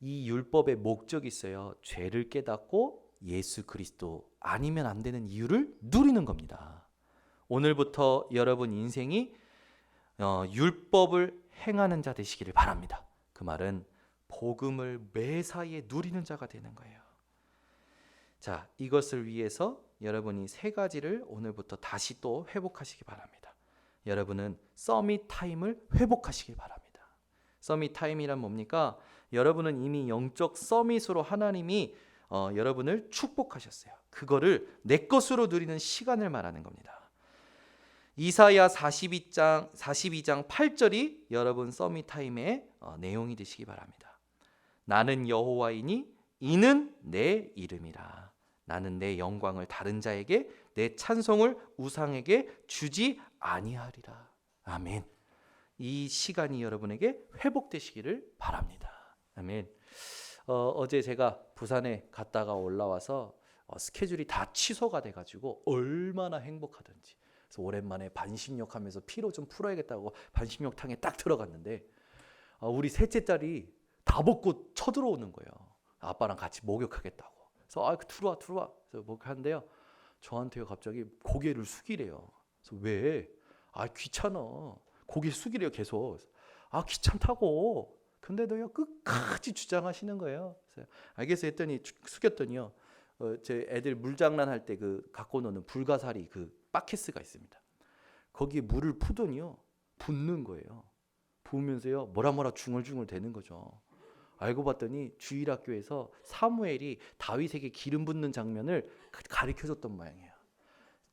이 율법의 목적이 있어요. 죄를 깨닫고 예수 그리스도 아니면 안 되는 이유를 누리는 겁니다. 오늘부터 여러분 인생이 율법을 행하는 자 되시기를 바랍니다. 그 말은 복음을 매사에 누리는 자가 되는 거예요. 자, 이것을 위해서 여러분이 세 가지를 오늘부터 다시 또 회복하시기 바랍니다. 여러분은 서밋 타임을 회복하시길 바랍니다. 서밋 타임이란 뭡니까? 여러분은 이미 영적 서밋으로 하나님이 여러분을 축복하셨어요. 그거를 내 것으로 누리는 시간을 말하는 겁니다. 이사야 42장 8절이 여러분 서밋 타임의 내용이 되시기 바랍니다. 나는 여호와이니 이는 내 이름이라. 나는 내 영광을 다른 자에게, 내 찬송을 우상에게 주지 아니하리라. 아멘. 이 시간이 여러분에게 회복되시기를 바랍니다. 아멘. 어제 제가 부산에 갔다가 올라와서 스케줄이 다 취소가 돼가지고 얼마나 행복하던지. 그래서 오랜만에 반신욕 하면서 피로 좀 풀어야겠다고 반신욕탕에 딱 들어갔는데 우리 셋째 딸이 다 벗고 쳐들어오는 거예요. 아빠랑 같이 목욕하겠다고. 그래서 들어와. 그래서 목욕하는데요. 저한테 갑자기 고개를 숙이래요. 그래서 왜? 귀찮아. 고개 숙이래요 계속. 귀찮다고. 근데도요 끝까지 주장하시는 거예요. 그래서 알겠어 했더니 숙였더니요. 제 애들 물장난할 때 그 갖고 노는 불가사리 그 바켓스가 있습니다. 거기에 물을 푸더니요 붓는 거예요. 부으면서요 뭐라 중얼중얼 대는 거죠. 알고 봤더니 주일학교에서 사무엘이 다윗에게 기름 붓는 장면을 가르쳐줬던 모양이에요.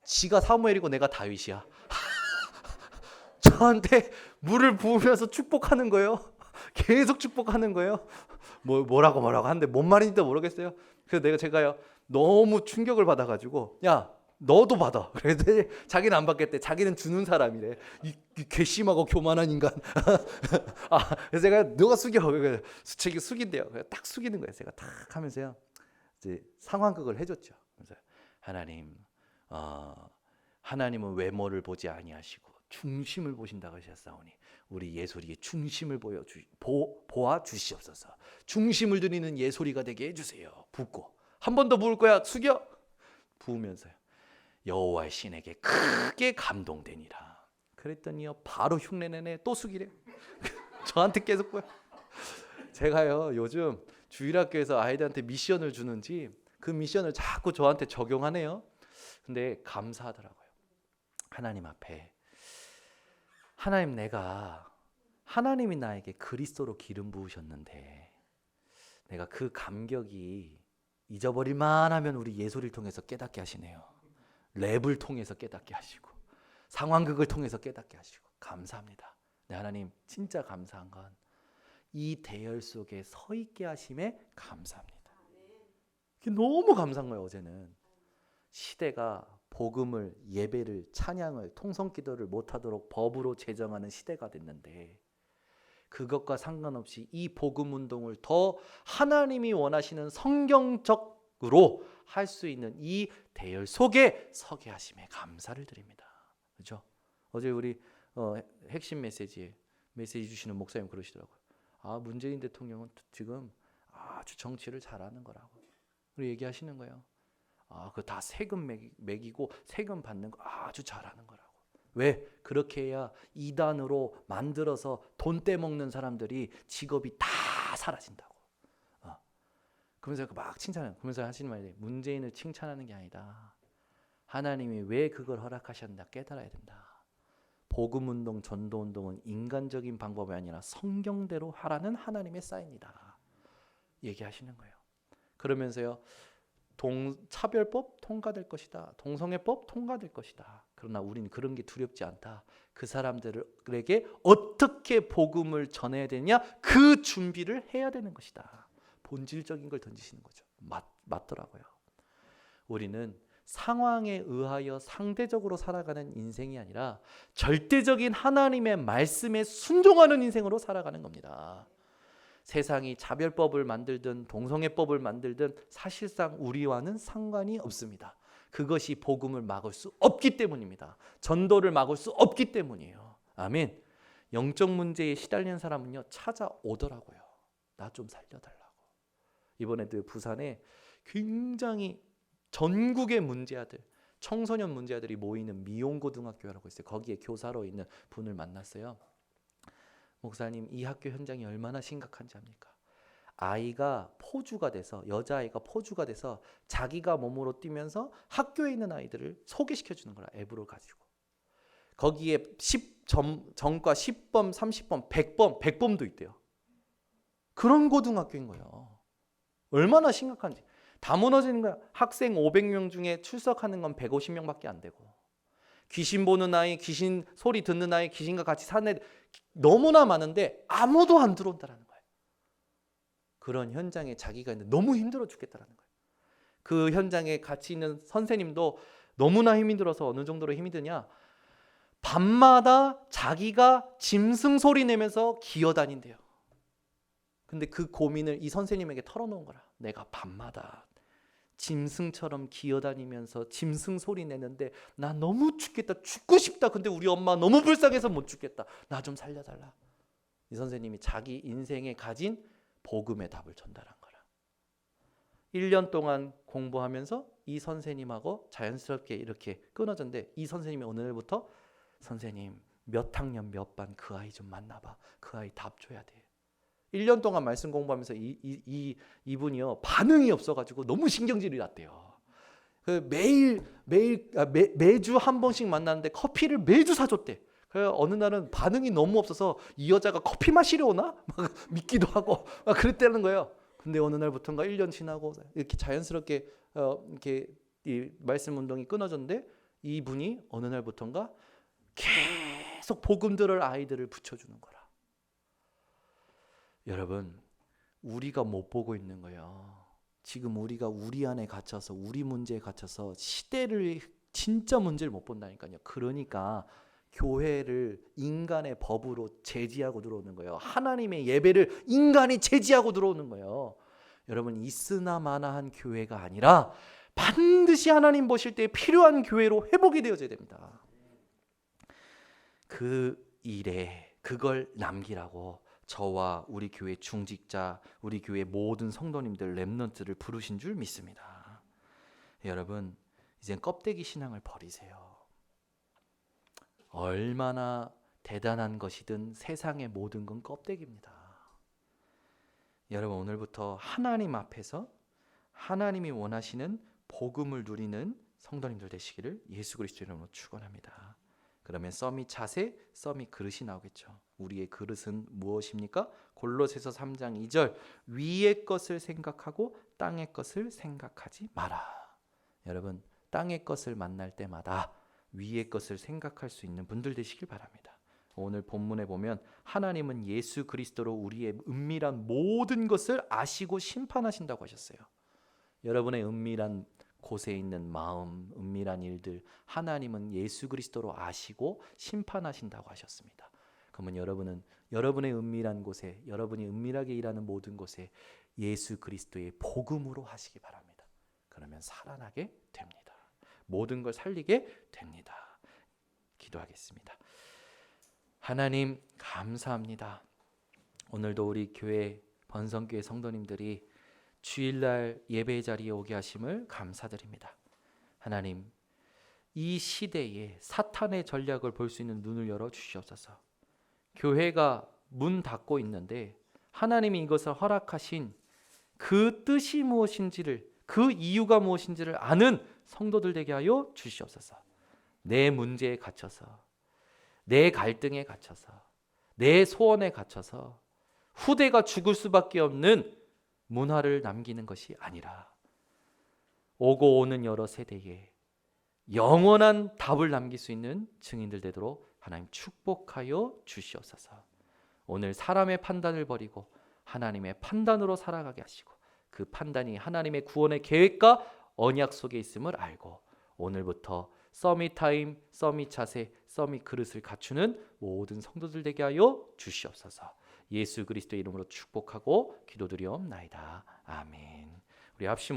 지가 사무엘이고 내가 다윗이야. 저한테 물을 부으면서 축복하는 거예요. 계속 축복하는 거예요. 뭐라고 하는데 뭔 말인지도 모르겠어요. 그래서 제가요 너무 충격을 받아가지고 야 너도 받아. 그래서 자기는 안 받겠대. 자기는 주는 사람이래. 이 괘씸하고 교만한 인간. 그래서 제가 너가 숙여. 수책이 숙인대요. 딱 숙이는 거예요. 제가 딱 하면서요 이제 상황극을 해줬죠. 그래서 하나님은 외모를 보지 아니하시고 중심을 보신다고 하셨사오니 우리 예솔이의 중심을 보아 주시옵소서. 중심을 드리는 예솔이가 되게 해주세요. 붓고 한 번 더 부을 거야. 숙여. 부으면서요 여호와의 신에게 크게 감동되니라. 그랬더니요 바로 흉내내네. 또 숙이래. 저한테 계속 보여. 제가요 요즘 주일학교에서 아이들한테 미션을 주는지 그 미션을 자꾸 저한테 적용하네요. 근데 감사하더라고요. 하나님 앞에 하나님이 나에게 그리스도로 기름 부으셨는데 내가 그 감격이 잊어버릴만 하면 우리 예솔이를 통해서 깨닫게 하시네요. 랩을 통해서 깨닫게 하시고 상황극을 통해서 깨닫게 하시고 감사합니다. 네, 하나님 진짜 감사한 건 이 대열 속에 서 있게 하심에 감사합니다. 너무 감사한 거예요. 어제는 시대가 복음을, 예배를, 찬양을, 통성기도를 못하도록 법으로 제정하는 시대가 됐는데 그것과 상관없이 이 복음 운동을 더 하나님이 원하시는 성경적으로 할 수 있는 이 대열 속에 서게 하심에 감사를 드립니다. 그렇죠? 어제 우리 핵심 메시지 주시는 목사님 그러시더라고요. 문재인 대통령은 지금 아주 정치를 잘하는 거라고. 우리 얘기하시는 거예요. 그 다 세금 매기고 세금 받는 거 아주 잘하는 거라고. 왜? 그렇게 해야 이단으로 만들어서 돈 떼먹는 사람들이 직업이 다 사라진다고. 그러면서 막 칭찬해요. 그러면서 하시는 말이 문재인을 칭찬하는 게 아니다. 하나님이 왜 그걸 허락하셨나 깨달아야 된다. 복음운동, 전도운동은 인간적인 방법이 아니라 성경대로 하라는 하나님의 사인이다. 얘기하시는 거예요. 그러면서요. 차별법 통과될 것이다. 동성애법 통과될 것이다. 그러나 우리는 그런 게 두렵지 않다. 그 사람들에게 어떻게 복음을 전해야 되냐? 그 준비를 해야 되는 것이다. 본질적인 걸 던지시는 거죠. 맞더라고요. 우리는 상황에 의하여 상대적으로 살아가는 인생이 아니라 절대적인 하나님의 말씀에 순종하는 인생으로 살아가는 겁니다. 세상이 차별법을 만들든 동성애법을 만들든 사실상 우리와는 상관이 없습니다. 그것이 복음을 막을 수 없기 때문입니다. 전도를 막을 수 없기 때문이에요. 아멘. 영적 문제에 시달리는 사람은요 찾아오더라고요. 나 좀 살려달라고. 이번에도 부산에 굉장히 전국의 문제아들, 청소년 문제아들이 모이는 미용고등학교라고 있어요. 거기에 교사로 있는 분을 만났어요. 목사님, 이 학교 현장이 얼마나 심각한지 압니까? 여자아이가 포주가 돼서 자기가 몸으로 뛰면서 학교에 있는 아이들을 소개시켜 주는 거라. 앱으로 가지고. 거기에 전과 10범, 30범, 100범도 있대요. 그런 고등학교인 거예요. 얼마나 심각한지. 다 무너지는 거야. 학생 500명 중에 출석하는 건 150명밖에 안 되고, 귀신 보는 아이, 귀신 소리 듣는 아이, 귀신과 같이 사는 애들 너무나 많은데 아무도 안 들어온다라는 거예요. 그런 현장에 자기가 있는데 너무 힘들어 죽겠다라는 거예요. 그 현장에 같이 있는 선생님도 너무나 힘이 들어서 어느 정도로 힘이 드냐, 밤마다 자기가 짐승 소리 내면서 기어다닌대요. 근데 그 고민을 이 선생님에게 털어놓은 거라. 내가 밤마다 짐승처럼 기어다니면서 짐승 소리 내는데 나 너무 죽겠다. 죽고 싶다. 근데 우리 엄마 너무 불쌍해서 못 죽겠다. 나 좀 살려달라. 이 선생님이 자기 인생에 가진 복음의 답을 전달한 거라. 1년 동안 공부하면서 이 선생님하고 자연스럽게 이렇게 끊어졌는데 이 선생님이 어느 날부터 선생님 몇 학년 몇 반 그 아이 좀 만나봐. 그 아이 답 줘야 돼. 1년 동안 말씀 공부하면서 이분이요 반응이 없어가지고 너무 신경질이 났대요. 매주 한 번씩 만났는데 커피를 매주 사줬대. 그래서 어느 날은 반응이 너무 없어서 이 여자가 커피 마시러 오나? 막 믿기도 하고 막 그랬다는 거예요. 근데 어느 날부터인가 1년 지나고 이렇게 자연스럽게 이렇게 이 말씀 운동이 끊어졌는데 이분이 어느 날부터인가 계속 복음 들을 아이들을 붙여주는 거라. 여러분, 우리가 못 보고 있는 거예요. 지금 우리가 우리 안에 갇혀서 우리 문제에 갇혀서 시대를 진짜 문제를 못 본다니까요. 그러니까 교회를 인간의 법으로 제지하고 들어오는 거예요. 하나님의 예배를 인간이 제지하고 들어오는 거예요. 여러분, 있으나 마나한 교회가 아니라 반드시 하나님 보실 때 필요한 교회로 회복이 되어져야 됩니다. 그 일에 그걸 남기라고 저와 우리 교회 중직자, 우리 교회 모든 성도님들 렘넌트를 부르신 줄 믿습니다. 여러분, 이젠 껍데기 신앙을 버리세요. 얼마나 대단한 것이든 세상의 모든 건 껍데기입니다. 여러분, 오늘부터 하나님 앞에서 하나님이 원하시는 복음을 누리는 성도님들 되시기를 예수 그리스도 이름으로 축원합니다. 그러면 썸이 자세, 썸이 그릇이 나오겠죠. 우리의 그릇은 무엇입니까? 골로새서 3장 2절 위의 것을 생각하고 땅의 것을 생각하지 마라. 여러분, 땅의 것을 만날 때마다 위의 것을 생각할 수 있는 분들 되시길 바랍니다. 오늘 본문에 보면 하나님은 예수 그리스도로 우리의 은밀한 모든 것을 아시고 심판하신다고 하셨어요. 여러분의 은밀한 곳에 있는 마음, 은밀한 일들 하나님은 예수 그리스도로 아시고 심판하신다고 하셨습니다. 그러면 여러분은 여러분의 은밀한 곳에, 여러분이 은밀하게 일하는 모든 곳에 예수 그리스도의 복음으로 하시기 바랍니다. 그러면 살아나게 됩니다. 모든 걸 살리게 됩니다. 기도하겠습니다. 하나님 감사합니다. 오늘도 우리 교회 번성교회 성도님들이 주일날 예배 자리에 오게 하심을 감사드립니다. 하나님, 이 시대에 사탄의 전략을 볼 수 있는 눈을 열어 주시옵소서. 교회가 문 닫고 있는데 하나님이 이것을 허락하신 그 뜻이 무엇인지를, 그 이유가 무엇인지를 아는 성도들 되게 하여 주시옵소서. 내 문제에 갇혀서, 내 갈등에 갇혀서, 내 소원에 갇혀서 후대가 죽을 수밖에 없는 문화를 남기는 것이 아니라 오고 오는 여러 세대에 영원한 답을 남길 수 있는 증인들 되도록 하나님 축복하여 주시옵소서. 오늘 사람의 판단을 버리고 하나님의 판단으로 살아가게 하시고 그 판단이 하나님의 구원의 계획과 언약 속에 있음을 알고 오늘부터 서밋 타임, 서밋 자세, 서밋 그릇을 갖추는 모든 성도들 되게 하여 주시옵소서. 예수 그리스도의 이름으로 축복하고 기도드리옵나이다. 아멘. 우리 합심